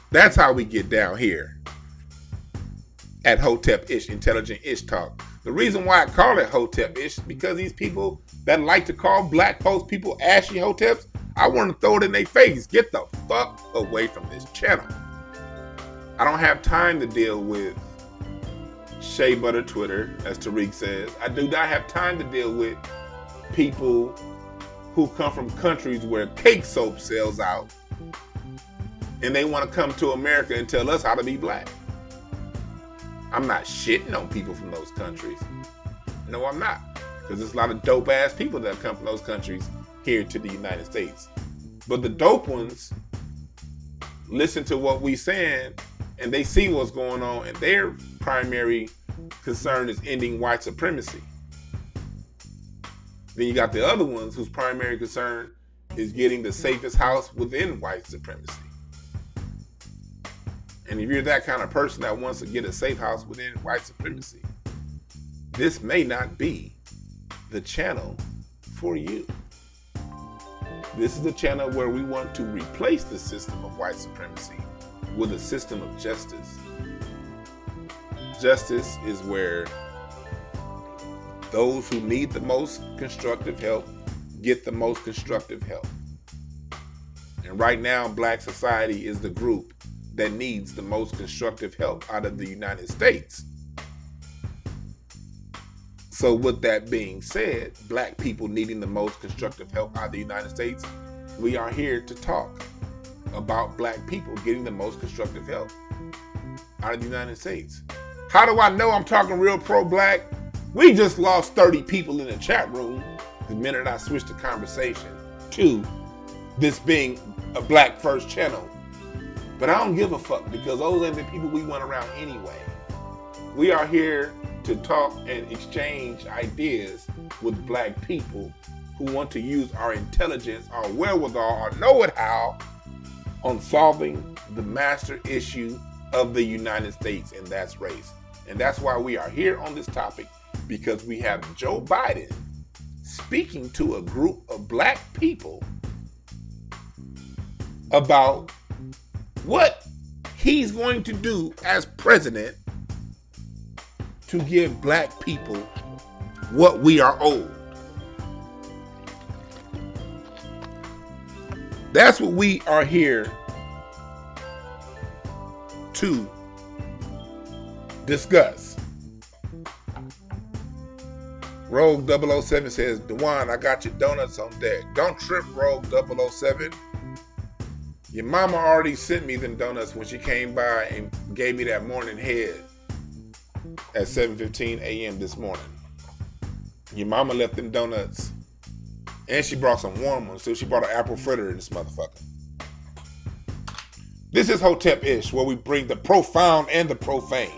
That's how we get down here at Hotepish, Intelligent Ish Talk. The reason why I call it Hotepish is because these people that like to call black folks people ashy hoteps, I want to throw it in their face. Get the fuck away from this channel. I don't have time to deal with shea butter Twitter, as Tariq says. I do not have time to deal with people who come from countries where cake soap sells out and they want to come to America and tell us how to be black. I'm not shitting on people from those countries. No, I'm not. Because there's a lot of dope ass people that come from those countries here to the United States. But the dope ones listen to what we saying and they see what's going on, and their primary concern is ending white supremacy. Then you got the other ones whose primary concern is getting the safest house within white supremacy. And if you're that kind of person that wants to get a safe house within white supremacy, this may not be the channel for you. This is the channel where we want to replace the system of white supremacy with a system of justice. Justice is where those who need the most constructive help get the most constructive help. And right now, Black society is the group that needs the most constructive help out of the United States. So with that being said, Black people needing the most constructive help out of the United States, we are here to talk about Black people getting the most constructive help out of the United States. How do I know I'm talking real pro-Black? We just lost 30 people in the chat room the minute I switched the conversation to this being a Black first channel. But I don't give a fuck, because those ain't the people we want around anyway. We are here to talk and exchange ideas with Black people who want to use our intelligence, our wherewithal, our know-it-how on solving the master issue of the United States, and that's race. And that's why we are here on this topic, because we have Joe Biden speaking to a group of Black people about what he's going to do as president to give Black people what we are owed. That's what we are here to discuss. Rogue 007 says, Dwan, I got your donuts on deck. Don't trip, Rogue 007. Your mama already sent me them donuts when she came by and gave me that morning head at 7:15 a.m. this morning. Your mama left them donuts, and she brought some warm ones, so she brought an apple fritter in this motherfucker. This is Hotepish, where we bring the profound and the profane.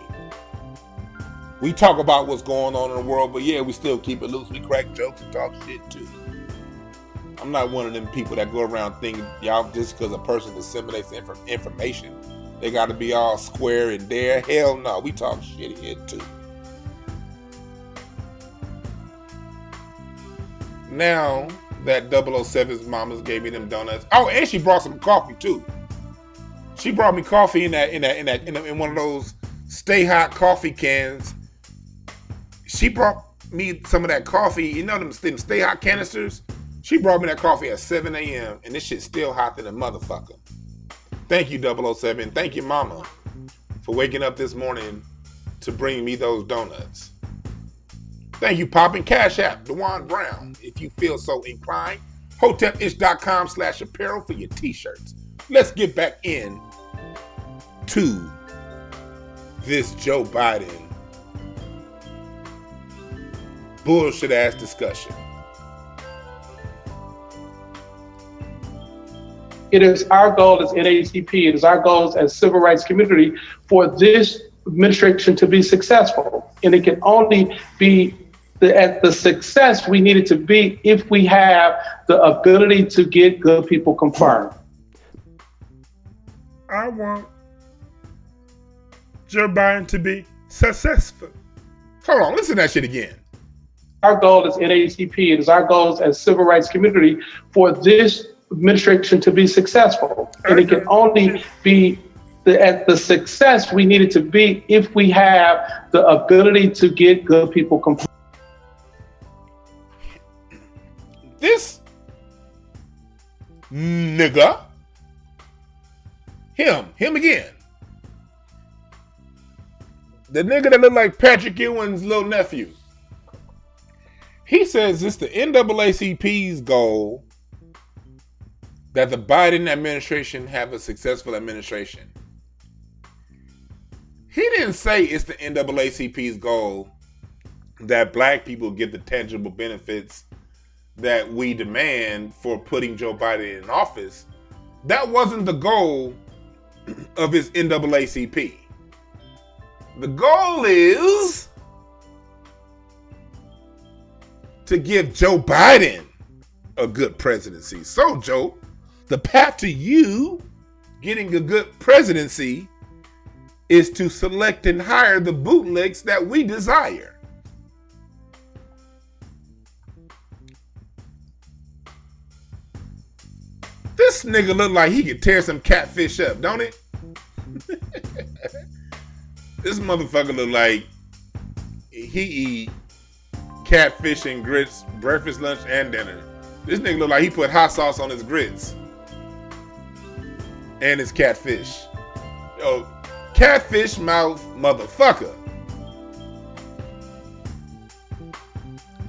We talk about what's going on in the world, but yeah, we still keep it loose. We crack jokes and talk shit too. I'm not one of them people that go around thinking, y'all, just because a person disseminates information, they got to be all square and there. Hell no, we talk shit here too. Now that 007's mamas gave me them donuts. Oh, and she brought some coffee too. She brought me coffee in one of those stay hot coffee cans. She brought me some of that coffee. You know them stay hot canisters? She brought me that coffee at 7 a.m. and this shit's still hot than a motherfucker. Thank you, 007. Thank you, mama, for waking up this morning to bring me those donuts. Thank you, Pop, and Cash App, DwannBrown, if you feel so inclined. Hotepish.com/apparel for your t-shirts. Let's get back in to this Joe Biden bullshit ass discussion. It is our goal as NAACP, it is our goal as civil rights community for this administration to be successful. And it can only be the success we need it to be if we have the ability to get good people confirmed. I want Joe Biden to be successful. Hold on, listen to that shit again. Our goal as NAACP, it is our goal as civil rights community for this administration to be successful. And it can only be the success we need it to be if we have the ability to get good people confirmed. This nigga, him again. The nigga that looked like Patrick Ewing's little nephew. He says it's the NAACP's goal that the Biden administration have a successful administration. He didn't say it's the NAACP's goal that black people get the tangible benefits that we demand for putting Joe Biden in office. That wasn't the goal of his NAACP. The goal is to give Joe Biden a good presidency. So, Joe, the path to you getting a good presidency is to select and hire the bootlegs that we desire. This nigga look like he could tear some catfish up, don't it? This motherfucker look like he eat catfish and grits breakfast, lunch, and dinner. This nigga look like he put hot sauce on his grits and his catfish. Yo, catfish mouth motherfucker.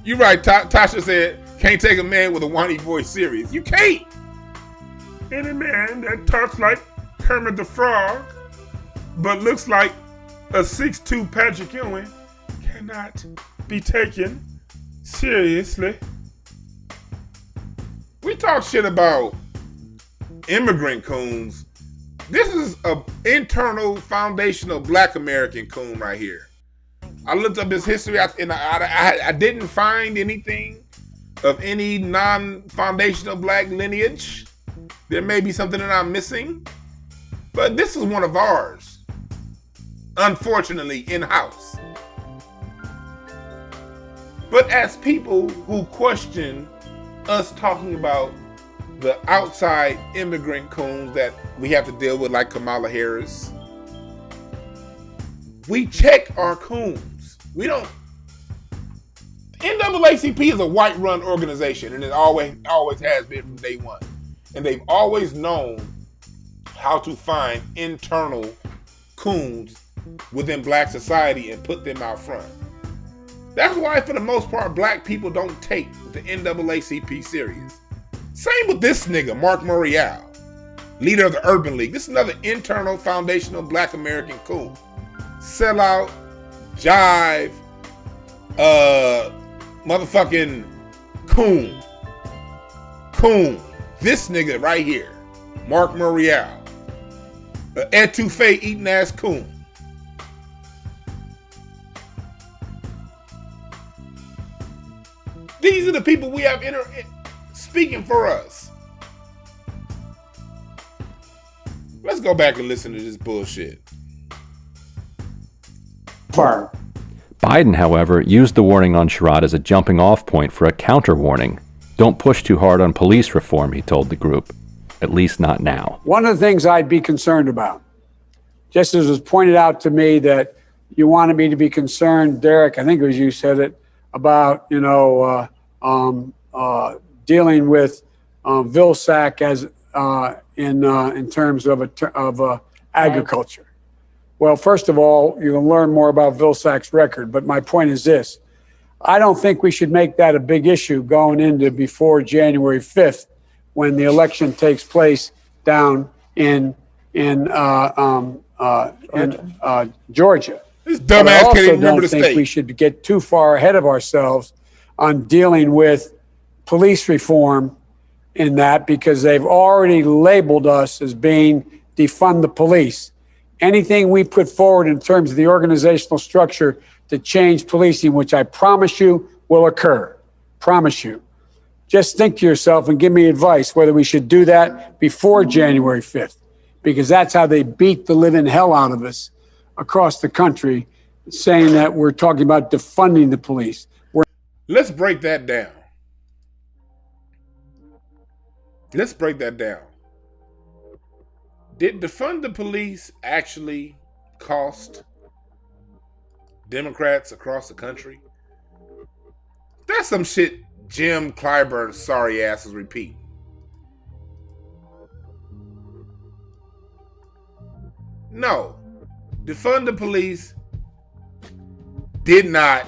You right, Tasha said, can't take a man with a whiny voice serious. You can't. Any man that talks like Kermit the Frog, but looks like a 6'2" Patrick Ewing cannot be taken seriously. We talk shit about immigrant coons. This is an internal foundational black American coon right here. I looked up his history and I didn't find anything of any non-foundational black lineage. There may be something that I'm missing, but this is one of ours. Unfortunately, in-house. But as people who question us talking about the outside immigrant coons that we have to deal with, like Kamala Harris, we check our coons. We don't. NAACP is a white-run organization, and it always has been from day one. And they've always known how to find internal coons within black society and put them out front. That's why, for the most part, black people don't take the NAACP serious. Same with this nigga, Mark Morial, leader of the Urban League. This is another internal foundational black American coon. Sellout, jive, motherfucking coon. This nigga right here, Mark Morial, an etouffee eating ass coon. These are the people we have speaking for us. Let's go back and listen to this bullshit. Biden, however, used the warning on Sherrod as a jumping off point for a counter warning. Don't push too hard on police reform, he told the group. At least not now. One of the things I'd be concerned about, just as was pointed out to me that you wanted me to be concerned, Derek, I think it was you said it, about, dealing with Vilsack as in terms of agriculture. Well, first of all, you can learn more about Vilsack's record, but my point is this. I don't think we should make that a big issue going into before January 5th when the election takes place down in Georgia. This dumbass can't even remember the state. I don't think we should get too far ahead of ourselves on dealing with police reform in that, because they've already labeled us as being defund the police. Anything we put forward in terms of the organizational structure to change policing, which I promise you will occur. Promise you. Just think to yourself and give me advice whether we should do that before January 5th, because that's how they beat the living hell out of us across the country, saying that we're talking about defunding the police. Let's break that down. Did defund the police actually cost Democrats across the country? That's some shit Jim Clyburn's sorry ass is repeating. No. Defund the police did not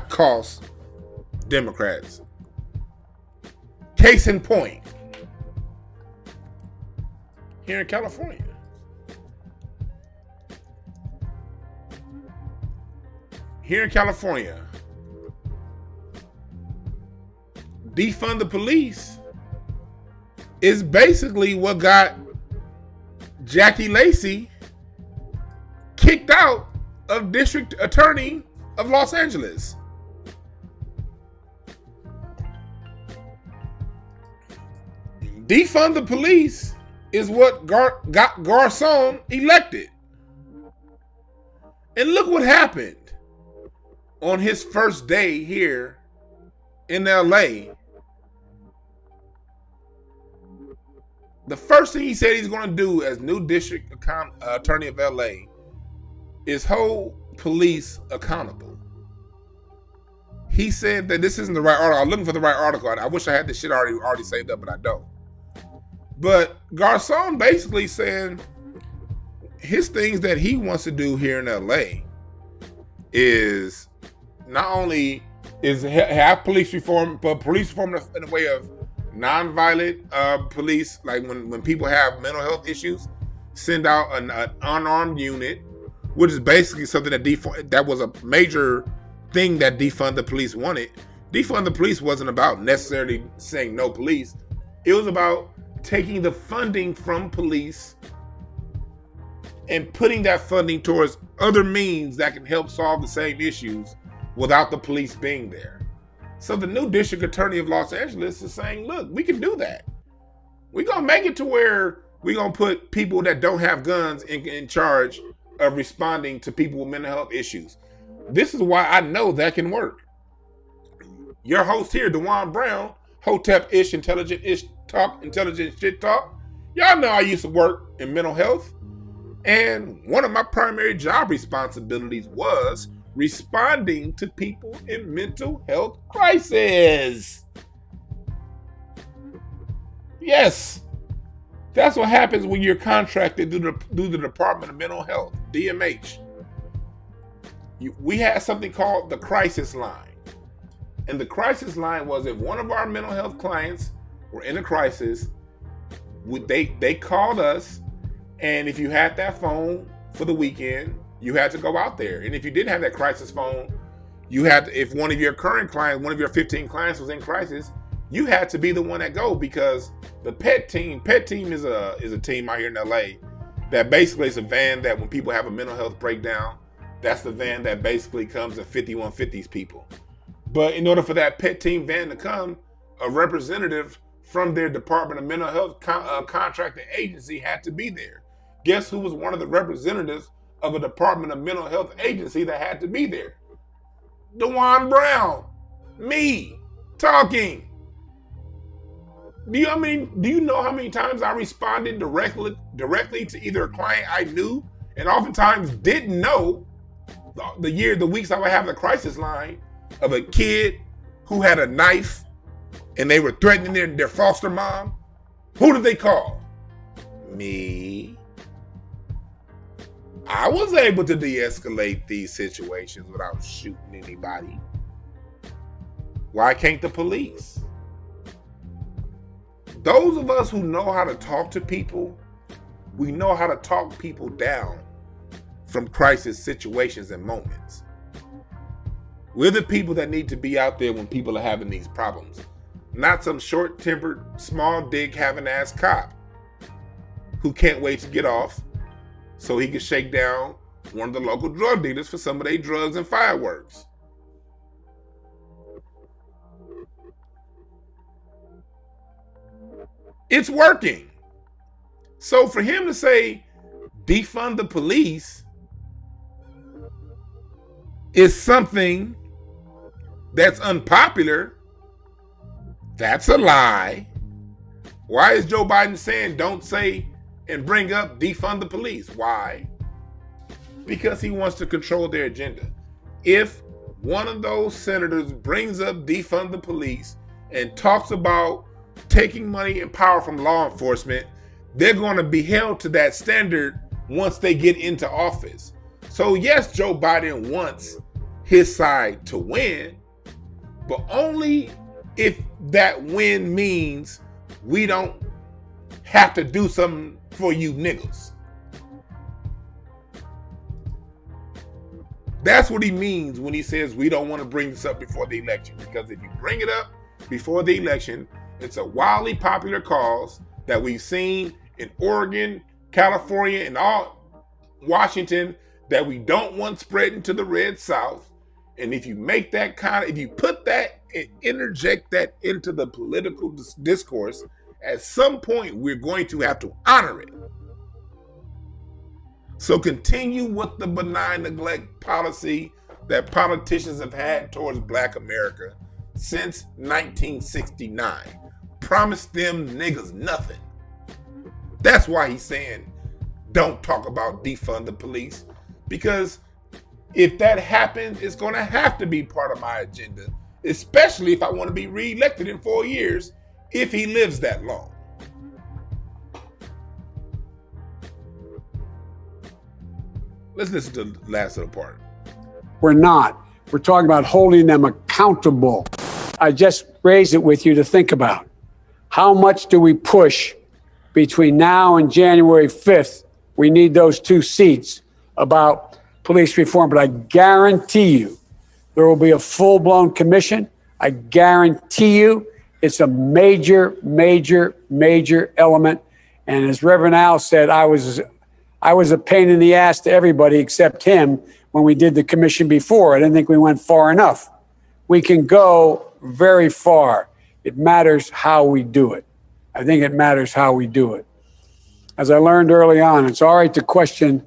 cost Democrats. Case in point, here in California. Here in California, defund the police is basically what got Jackie Lacey kicked out of District Attorney of Los Angeles. Defund the police is what got Garcon elected. And look what happened on his first day here in LA. The first thing he said he's going to do as new district attorney of LA is hold police accountable. He said that this isn't the right article. I'm looking for the right article. I wish I had this shit already saved up, but I don't. But Garcon basically saying his things that he wants to do here in LA is not only is have police reform, but police reform in a way of non-violent police, like when people have mental health issues, send out an unarmed unit, which is basically something that was a major thing that defund the police wanted. Defund the police wasn't about necessarily saying no police. It was about taking the funding from police and putting that funding towards other means that can help solve the same issues without the police being there. So the new district attorney of Los Angeles is saying, look, we can do that. We're going to make it to where we're going to put people that don't have guns in charge of responding to people with mental health issues. This is why I know that can work. Your host here, DwannBrown, Hotepish, intelligent shit talk. Y'all know I used to work in mental health. And one of my primary job responsibilities was responding to people in mental health crisis. Yes, that's what happens when you're contracted through the Department of Mental Health, DMH. We had something called the crisis line. And the crisis line was if one of our mental health clients were in a crisis, they called us, and if you had that phone for the weekend, you had to go out there. And if you didn't have that crisis phone, you had to, if one of your current clients, one of your 15 clients was in crisis, you had to be the one that go, because the PET team is a team out here in LA that basically is a van that when people have a mental health breakdown, that's the van that basically comes and 5150s people. But in order for that PET team van to come, a representative from their Department of Mental Health contracting agency had to be there. Guess who was one of the representatives of a Department of Mental Health agency that had to be there? DwannBrown. Me. Talking. Do you know how many times I responded directly to either a client I knew and oftentimes didn't know the weeks I would have the crisis line of a kid who had a knife and they were threatening their foster mom? Who did they call? Me. I was able to de-escalate these situations without shooting anybody. Why can't the police? Those of us who know how to talk to people, we know how to talk people down from crisis situations and moments. We're the people that need to be out there when people are having these problems, not some short-tempered, small dick having ass cop who can't wait to get off so he can shake down one of the local drug dealers for some of their drugs and fireworks. It's working. So for him to say defund the police is something that's unpopular, that's a lie. Why is Joe Biden saying don't say and bring up defund the police? Why? Because he wants to control their agenda. If one of those senators brings up defund the police and talks about taking money and power from law enforcement, they're going to be held to that standard once they get into office. So yes, Joe Biden wants his side to win, but only if that win means we don't have to do something for you niggas. That's what he means when he says we don't want to bring this up before the election. Because if you bring it up before the election, it's a wildly popular cause that we've seen in Oregon, California, and all Washington that we don't want spreading to the Red South. And if you make that if you put that and interject that into the political discourse, at some point we're going to have to honor it. So continue with the benign neglect policy that politicians have had towards Black America since 1969. Promise them niggas nothing. That's why he's saying, don't talk about defund the police. Because if that happens, it's going to have to be part of my agenda, especially if I want to be reelected in 4 years, if he lives that long. Let's listen to the last of the part. We're not. We're talking about holding them accountable. I just raised it with you to think about. How much do we push between now and January 5th? We need those 2 seats about police reform, but I guarantee you there will be a full-blown commission. I guarantee you it's a major, major, major element. And as Reverend Al said, I was a pain in the ass to everybody except him when we did the commission before. I didn't think we went far enough. We can go very far. It matters how we do it. I think it matters how we do it. As I learned early on, it's all right to question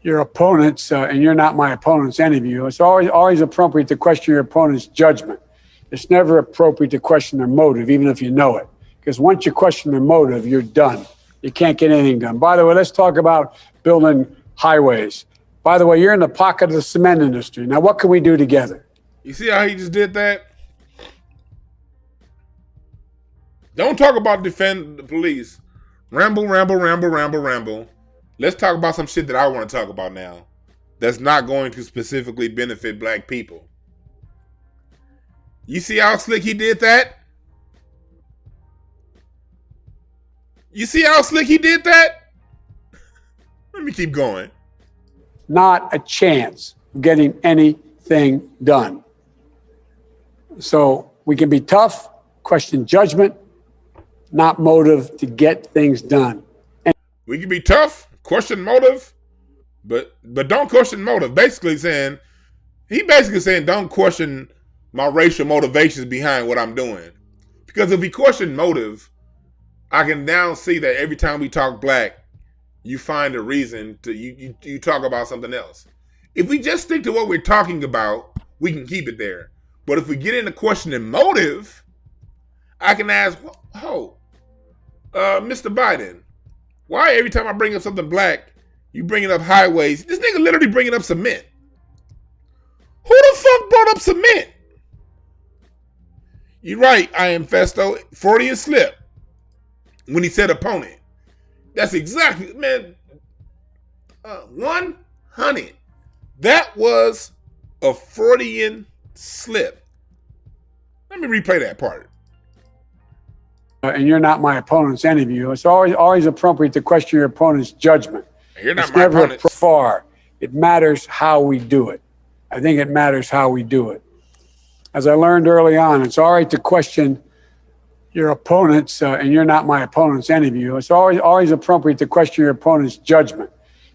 your opponents, and you're not my opponents, any of you. It's always appropriate to question your opponent's judgment. It's never appropriate to question their motive, even if you know it. Because once you question their motive, you're done. You can't get anything done. By the way, let's talk about building highways. By the way, you're in the pocket of the cement industry. Now, what can we do together? You see how he just did that? Don't talk about defend the police. Ramble, ramble, ramble, ramble, ramble. Let's talk about some shit that I want to talk about now that's not going to specifically benefit Black people. You see how slick he did that? You see how slick he did that? Let me keep going. Not a chance of getting anything done. So we can be tough, question judgment, not motive to get things done. And we can be tough, question motive, but don't question motive. Basically saying don't question my racial motivations behind what I'm doing. Because if we question motive, I can now see that every time we talk Black, you find a reason to you talk about something else. If we just stick to what we're talking about, we can keep it there. But if we get into questioning motive, I can ask, Mr. Biden, why every time I bring up something Black, you bringing up highways? This nigga literally bringing up cement. Who the fuck brought up cement? You're right, I am Festo. Freudian slip. When he said opponent. That's exactly, man, 100. That was a Freudian slip. Let me replay that part. And you're not my opponents, any of you. It's always appropriate to question your opponent's judgment. You're not it's my never opponents. Far. It matters how we do it. I think it matters how we do it. As I learned early on, it's all right to question your opponents, and you're not my opponents, any of you. It's always appropriate to question your opponent's judgment.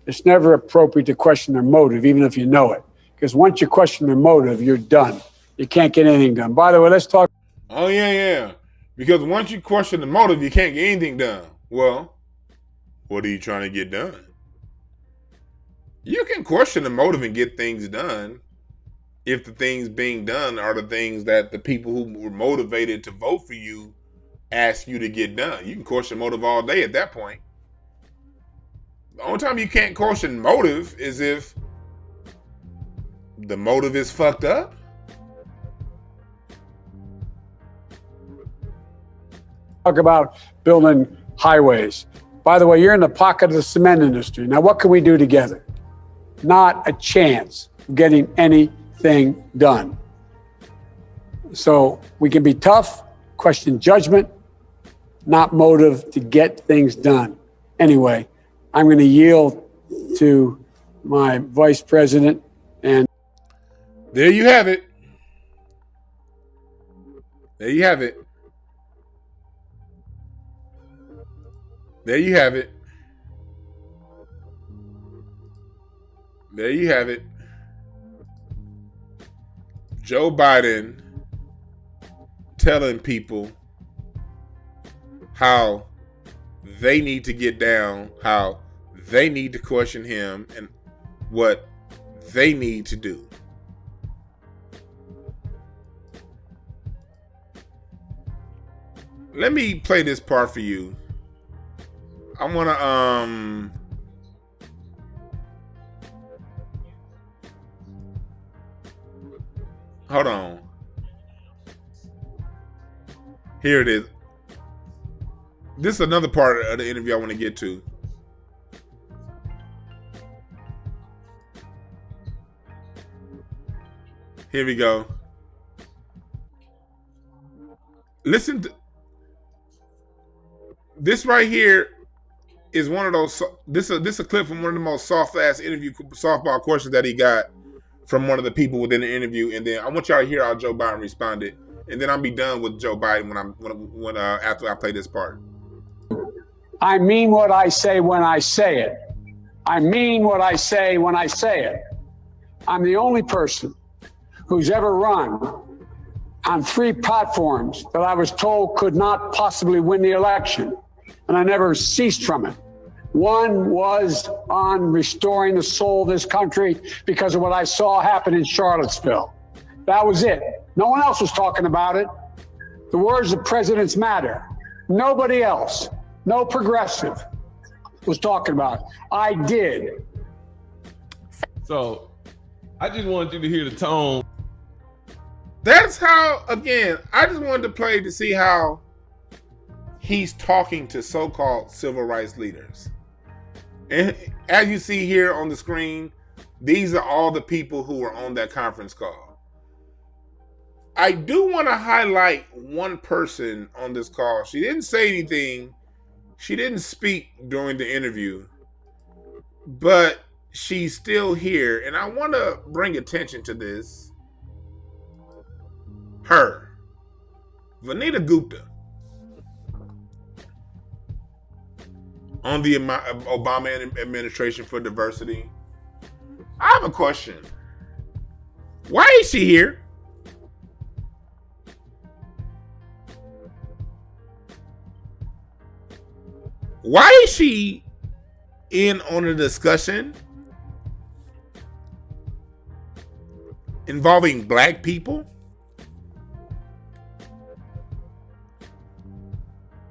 It's never appropriate to question their motive, even if you know it. Because once you question their motive, you're done. You can't get anything done. By the way, let's talk. Oh, yeah. Because once you question the motive, you can't get anything done. Well, what are you trying to get done? You can question the motive and get things done if the things being done are the things that the people who were motivated to vote for you ask you to get done. You can question motive all day at that point. The only time you can't question motive is if the motive is fucked up. Talk about building highways. By the way, you're in the pocket of the cement industry. Now, what can we do together? Not a chance of getting anything done. So we can be tough, question judgment, not motive to get things done. Anyway, I'm going to yield to my vice president. And there you have it. There you have it. There you have it. There you have it. Joe Biden telling people how they need to get down, how they need to question him, and what they need to do. Let me play this part for you. I want to hold on. Here it is. This is another part of the interview I want to get to. Here we go. Listen to this right here. Is one of those. This is a clip from one of the most soft-ass softball questions that he got from one of the people within the interview, and then I want y'all to hear how Joe Biden responded, and then I'll be done with Joe Biden when after I play this part. I mean what I say when I say it. I mean what I say when I say it. I'm the only person who's ever run on 3 platforms that I was told could not possibly win the election, and I never ceased from it. One was on restoring the soul of this country because of what I saw happen in Charlottesville. That was it. No one else was talking about it. The words of presidents matter. Nobody else, no progressive, was talking about it. I did. So I just wanted you to hear the tone. That's how, again, I just wanted to play to see how he's talking to so-called civil rights leaders. And as you see here on the screen, these are all the people who were on that conference call. I do want to highlight one person on this call. She didn't say anything. She didn't speak during the interview, but she's still here. And I want to bring attention to this. Her, Vanita Gupta, on the Obama administration for diversity. I have a question. Why is she here? Why is she in on a discussion involving black people?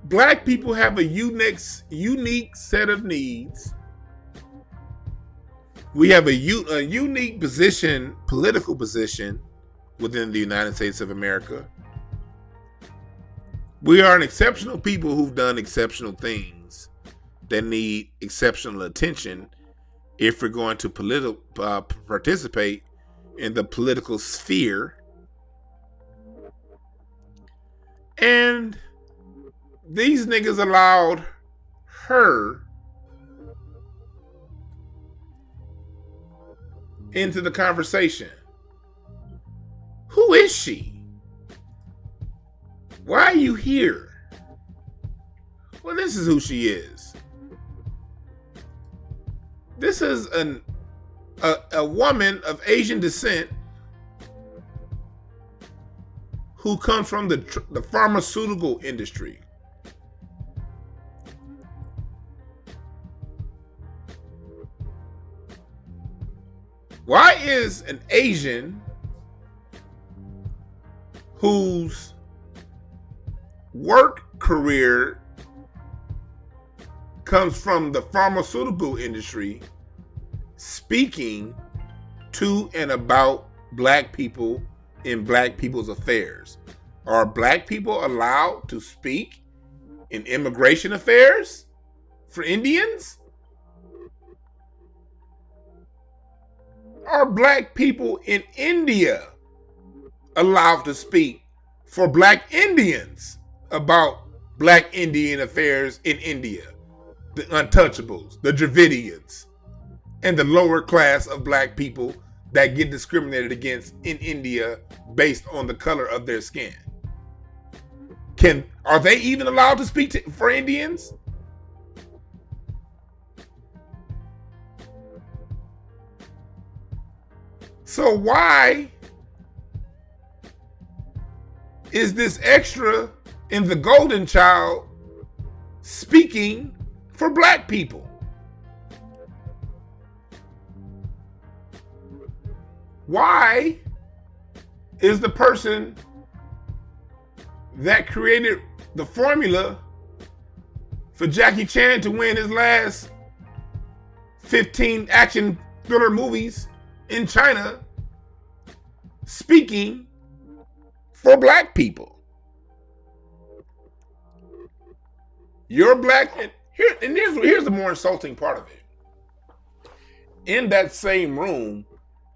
Black people have a unique set of needs. We have a unique position, political position within the United States of America. We are an exceptional people who've done exceptional things that need exceptional attention if we're going to participate in the political sphere. And these niggas allowed her into the conversation. Who is she? Why are you here? Well, this is who she is. This is a woman of Asian descent who comes from the pharmaceutical industry. Why is an Asian whose work career comes from the pharmaceutical industry speaking to and about black people in black people's affairs? Are black people allowed to speak in immigration affairs for Indians? Are black people in India allowed to speak for black Indians about black Indian affairs in India, the untouchables, the Dravidians, and the lower class of black people that get discriminated against in India based on the color of their skin. Are they even allowed to speak for Indians? So why is this extra in the Golden Child speaking for black people? Why is the person that created the formula for Jackie Chan to win his last 15 action thriller movies in China speaking for black people? You're black, and here's the more insulting part of it. In that same room,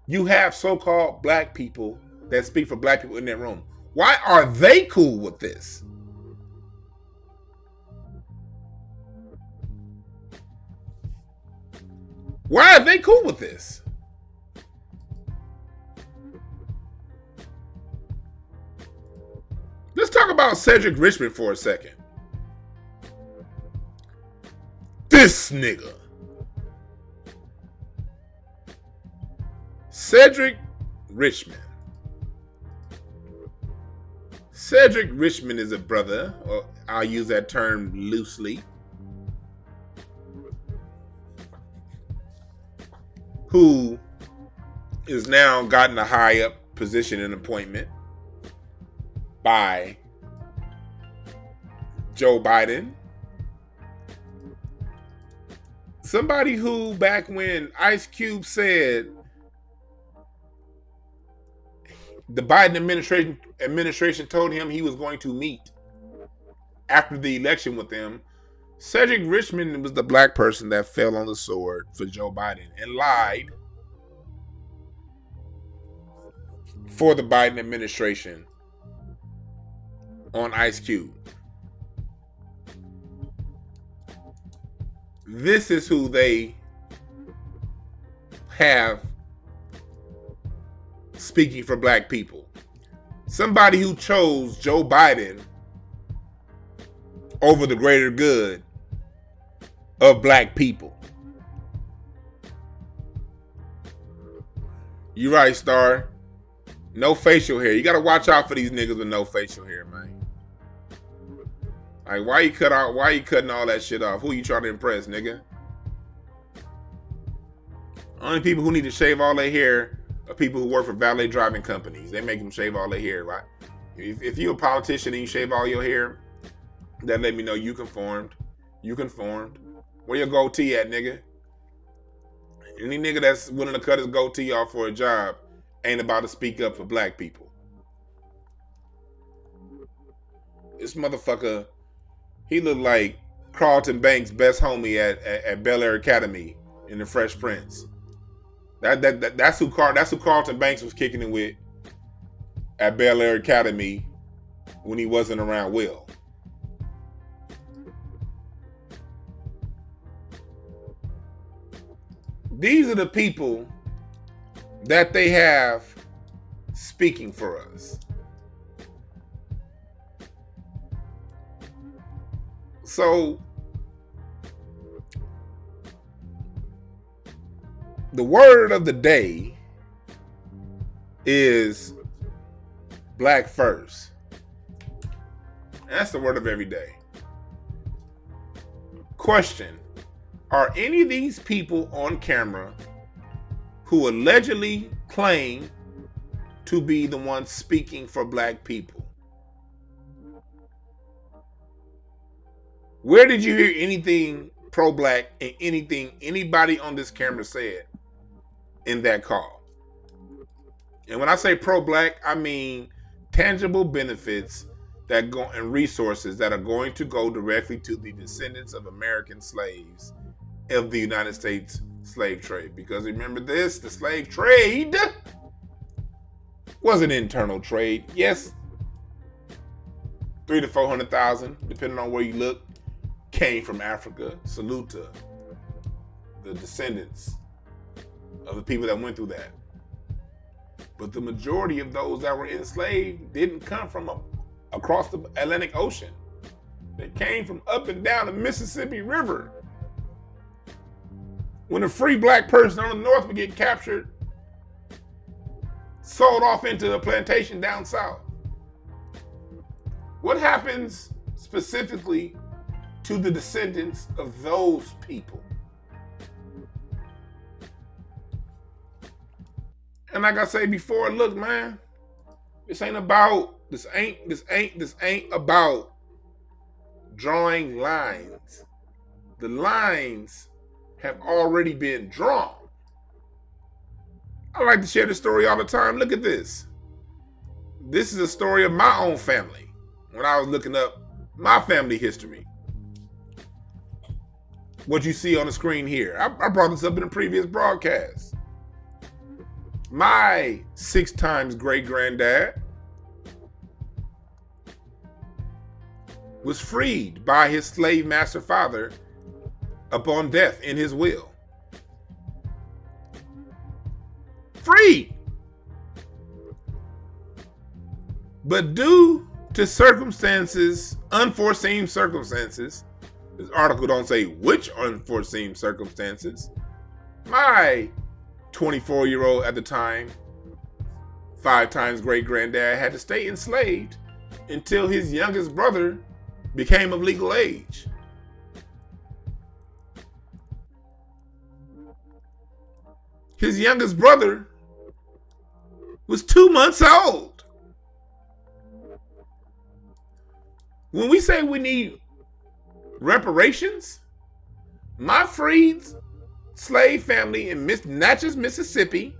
you have so-called black people that speak for black people in that room. Why are they cool with this? Why are they cool with this? Let's talk about Cedrick Richmond for a second. This nigga. Cedrick Richmond. Cedrick Richmond is a brother, or I'll use that term loosely, who is now gotten a high up position and appointment by Joe Biden. Somebody who, back when Ice Cube said the Biden administration told him he was going to meet after the election with them, Cedrick Richmond was the black person that fell on the sword for Joe Biden and lied for the Biden administration on Ice Cube. This is who they have speaking for black people. Somebody who chose Joe Biden over the greater good of black people. You right, Star. No facial hair. You gotta watch out for these niggas with no facial hair, man. Like, why you cutting all that shit off? Who you trying to impress, nigga? Only people who need to shave all their hair are people who work for valet driving companies. They make them shave all their hair, right? If you're a politician and you shave all your hair, that let me know you conformed. You conformed. Where your goatee at, nigga? Any nigga that's willing to cut his goatee off for a job ain't about to speak up for black people. This motherfucker, he looked like Carlton Banks' best homie at Bel Air Academy in The Fresh Prince. That's who Carlton Banks was kicking it with at Bel Air Academy when he wasn't around Will. These are the people that they have speaking for us. So, the word of the day is black first. That's the word of every day. Question: are any of these people on camera who allegedly claim to be the ones speaking for black people? Where did you hear anything pro-black and anything anybody on this camera said in that call? And when I say pro-black, I mean tangible benefits that go and resources that are going to go directly to the descendants of American slaves of the United States slave trade. Because remember this, the slave trade was an internal trade. Yes, 300,000 to 400,000, depending on where you look, came from Africa. Salute to the descendants of the people that went through that. But the majority of those that were enslaved didn't come from across the Atlantic Ocean. They came from up and down the Mississippi River. When a free black person on the north would get captured, sold off into a plantation down south. What happens specifically to the descendants of those people? And like I said before, look, man, this ain't about drawing lines. The lines have already been drawn. I like to share this story all the time. Look at this. This is a story of my own family. When I was looking up my family history. What you see on the screen here. I brought this up in a previous broadcast. My 6 times great-granddad was freed by his slave master father upon death in his will. Freed. But due to circumstances, unforeseen circumstances, this article don't say which unforeseen circumstances, my 24-year-old at the time, 5 times great-granddad, had to stay enslaved until his youngest brother became of legal age. His youngest brother was 2 months old. When we say we need reparations, my freed slave family in Natchez, Mississippi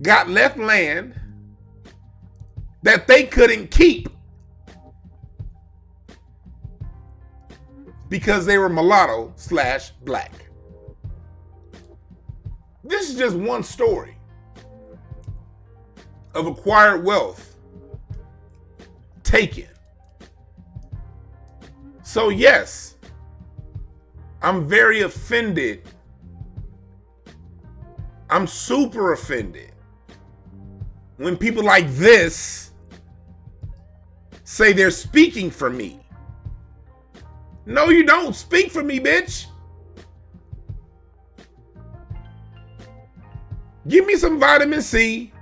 got left land that they couldn't keep because they were mulatto/black. This is just one story of acquired wealth taken. So yes, I'm very offended. I'm super offended when people like this say they're speaking for me. No, you don't speak for me, bitch. Give me some vitamin C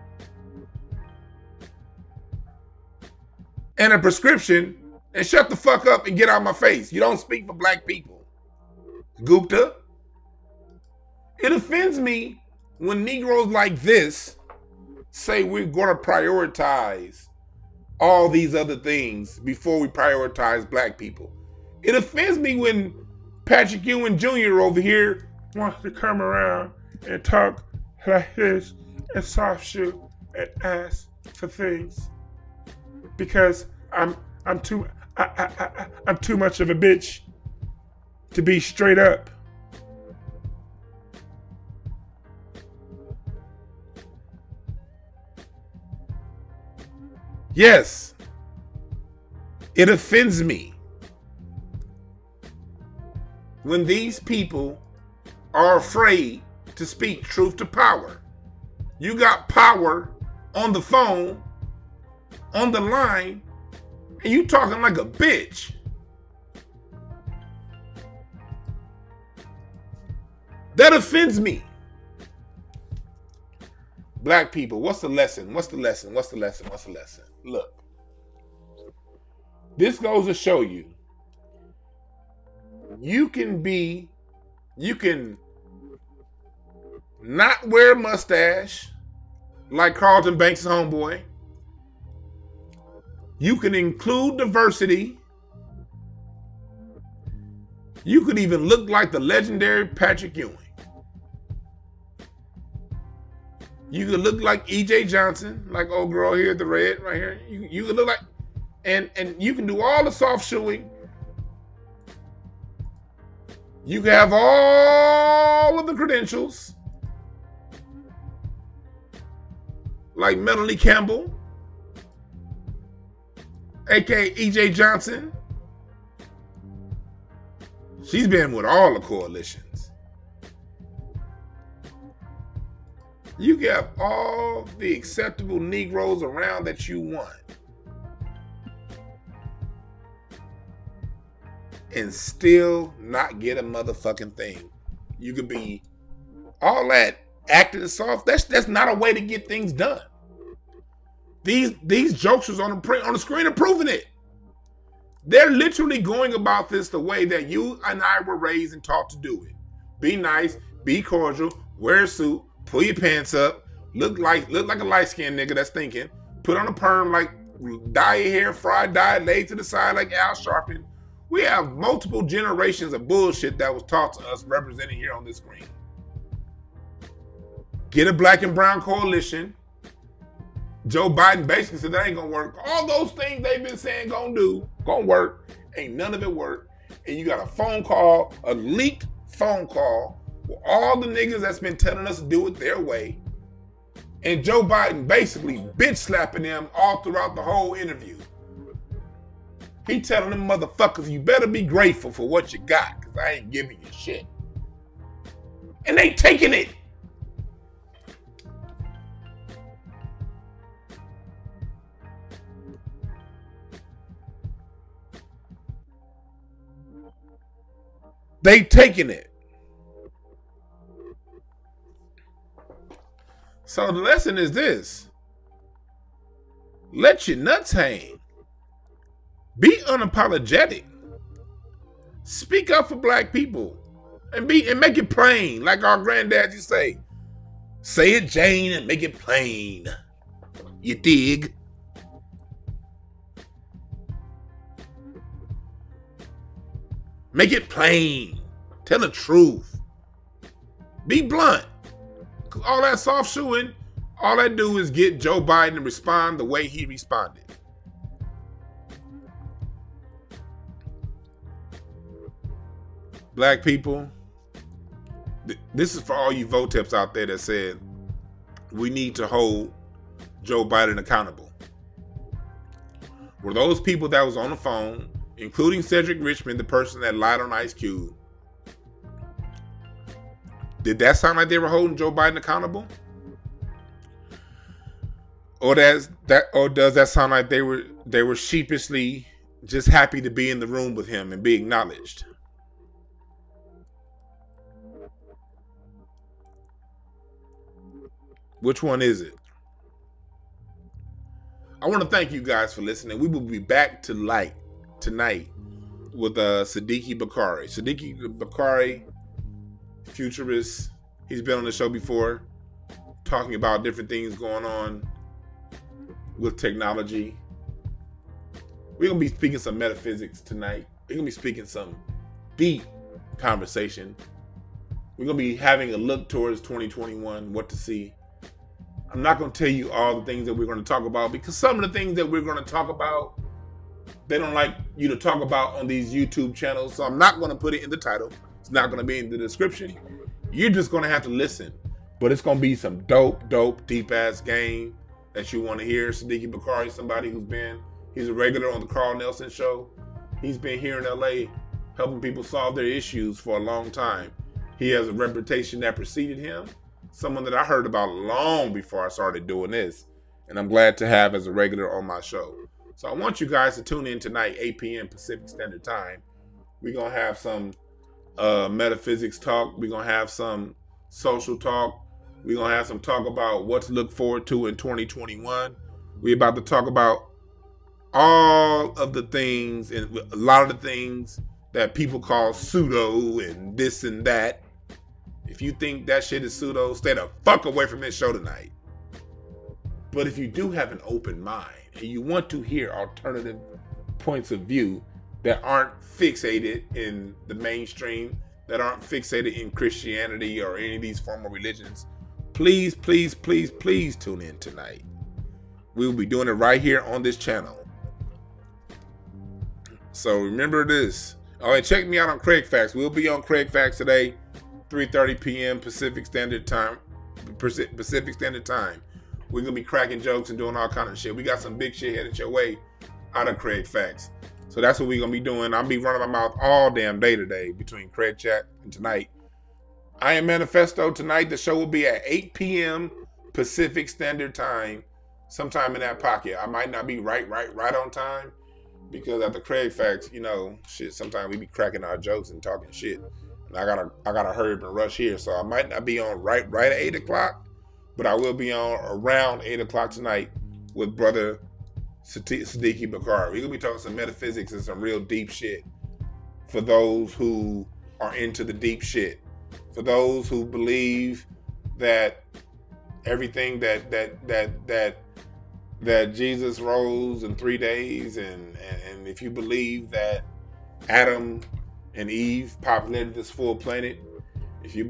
and a prescription and shut the fuck up and get out of my face. You don't speak for black people. Gupta. It offends me when Negroes like this say we're going to prioritize all these other things before we prioritize black people. It offends me when Patrick Ewing Jr. over here wants to come around and talk like this and soft shoe and ask for things because I'm too much of a bitch to be straight up. Yes, it offends me when these people are afraid to speak truth to power. You got power on the phone, on the line, and you talking like a bitch. That offends me. Black people, what's the lesson? What's the lesson? What's the lesson? What's the lesson? Look, this goes to show you, you can not wear a mustache like Carlton Banks' homeboy. You can include diversity. You could even look like the legendary Patrick Ewing. You could look like E.J. Johnson, like old girl here at the red right here. You could look like, and you can do all the soft shoeing. You can have all of the credentials, like Melanie Campbell. aka EJ Johnson. She's been with all the coalitions. You got all the acceptable Negroes around that you want. And still not get a motherfucking thing. You could be all that acting soft. That's not a way to get things done. These jokesters on the screen are proving it. They're literally going about this the way that you and I were raised and taught to do it. Be nice, be cordial, wear a suit, pull your pants up, look like a light-skinned nigga that's thinking, put on a perm, like dye your hair, fried dye, laid to the side like Al Sharpton. We have multiple generations of bullshit that was taught to us represented here on this screen. Get a black and brown coalition. Joe Biden basically said that ain't gonna work. All those things they've been saying gonna work. Ain't none of it work. And you got a phone call, a leaked phone call, with all the niggas that's been telling us to do it their way. And Joe Biden basically bitch slapping them all throughout the whole interview. He telling them motherfuckers, you better be grateful for what you got, because I ain't giving you shit. And they taking it. They taking it. So the lesson is this. Let your nuts hang. Be unapologetic. Speak up for black people. And make it plain. Like our granddad used to say. Say it, Jane, and make it plain. You dig? Make it plain. Tell the truth. Be blunt. Because all that soft shoeing, all that do is get Joe Biden to respond the way he responded. Black people, this is for all you voteps out there that said we need to hold Joe Biden accountable. Were those people that was on the phone, including Cedrick Richmond, the person that lied on Ice Cube, did that sound like they were holding Joe Biden accountable? Or does that sound like they were sheepishly just happy to be in the room with him and be acknowledged? Which one is it? I want to thank you guys for listening. We will be back tonight with Siddiqui Bakari. Siddiqui Bakari, futurist. He's been on the show before, talking about different things going on with technology. We're going to be speaking some metaphysics tonight. We're going to be speaking some deep conversation. We're going to be having a look towards 2021, what to see. I'm not going to tell you all the things that we're going to talk about, because some of the things that we're going to talk about, they don't like you to talk about on these YouTube channels. So I'm not going to put it in the title. It's not going to be in the description. You're just going to have to listen. But it's going to be some dope, deep-ass game that you want to hear. Siddiqui Bakari, somebody he's a regular on the Carl Nelson show. He's been here in LA helping people solve their issues for a long time. He has a reputation that preceded him. Someone that I heard about long before I started doing this. And I'm glad to have as a regular on my show. So I want you guys to tune in tonight, 8 p.m. Pacific Standard Time. We're going to have some metaphysics talk. We're going to have some social talk. We're going to have some talk about what to look forward to in 2021. We're about to talk about all of the things and a lot of the things that people call pseudo and this and that. If you think that shit is pseudo, stay the fuck away from this show tonight. But if you do have an open mind and you want to hear alternative points of view that aren't fixated in the mainstream, that aren't fixated in Christianity or any of these formal religions, please tune in tonight. We will be doing it right here on this channel. So remember this. Oh, and check me out on Craig Facts. We'll be on Craig Facts today, 3:30 p.m. Pacific Standard Time. We're gonna be cracking jokes and doing all kind of shit. We got some big shit headed your way. out of Craig Facts. So that's what we're going to be doing. I'll be running my mouth all damn day today between Craig Chat and tonight. I Am Manifesto tonight. The show will be at 8 p.m. Pacific Standard Time, sometime in that pocket. I might not be right on time because at the Craig Facts, you know, shit, sometimes we be cracking our jokes and talking shit. And I gotta hurry up and rush here. So I might not be on right at 8 o'clock, but I will be on around 8 o'clock tonight with brother Siddiqui Bakar. We're gonna be talking some metaphysics and some real deep shit for those who are into the deep shit. For those who believe that everything that Jesus rose in 3 days, and if you believe that Adam and Eve populated this full planet, if you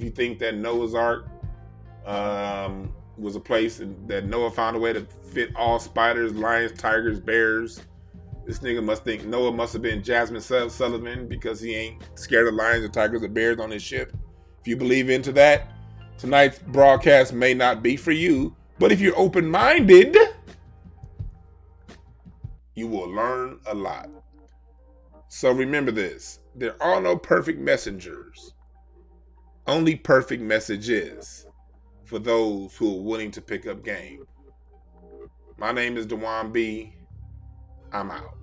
think that Noah's Ark was a place that Noah found a way to fit all spiders, lions, tigers, bears, this nigga must think Noah must have been Jasmine Sullivan because he ain't scared of lions or tigers or bears on his ship. If you believe into that, tonight's broadcast may not be for you, but if you're open-minded, you will learn a lot. So remember this, there are no perfect messengers, only perfect messages for those who are willing to pick up game. My name is Dwan B. I'm out.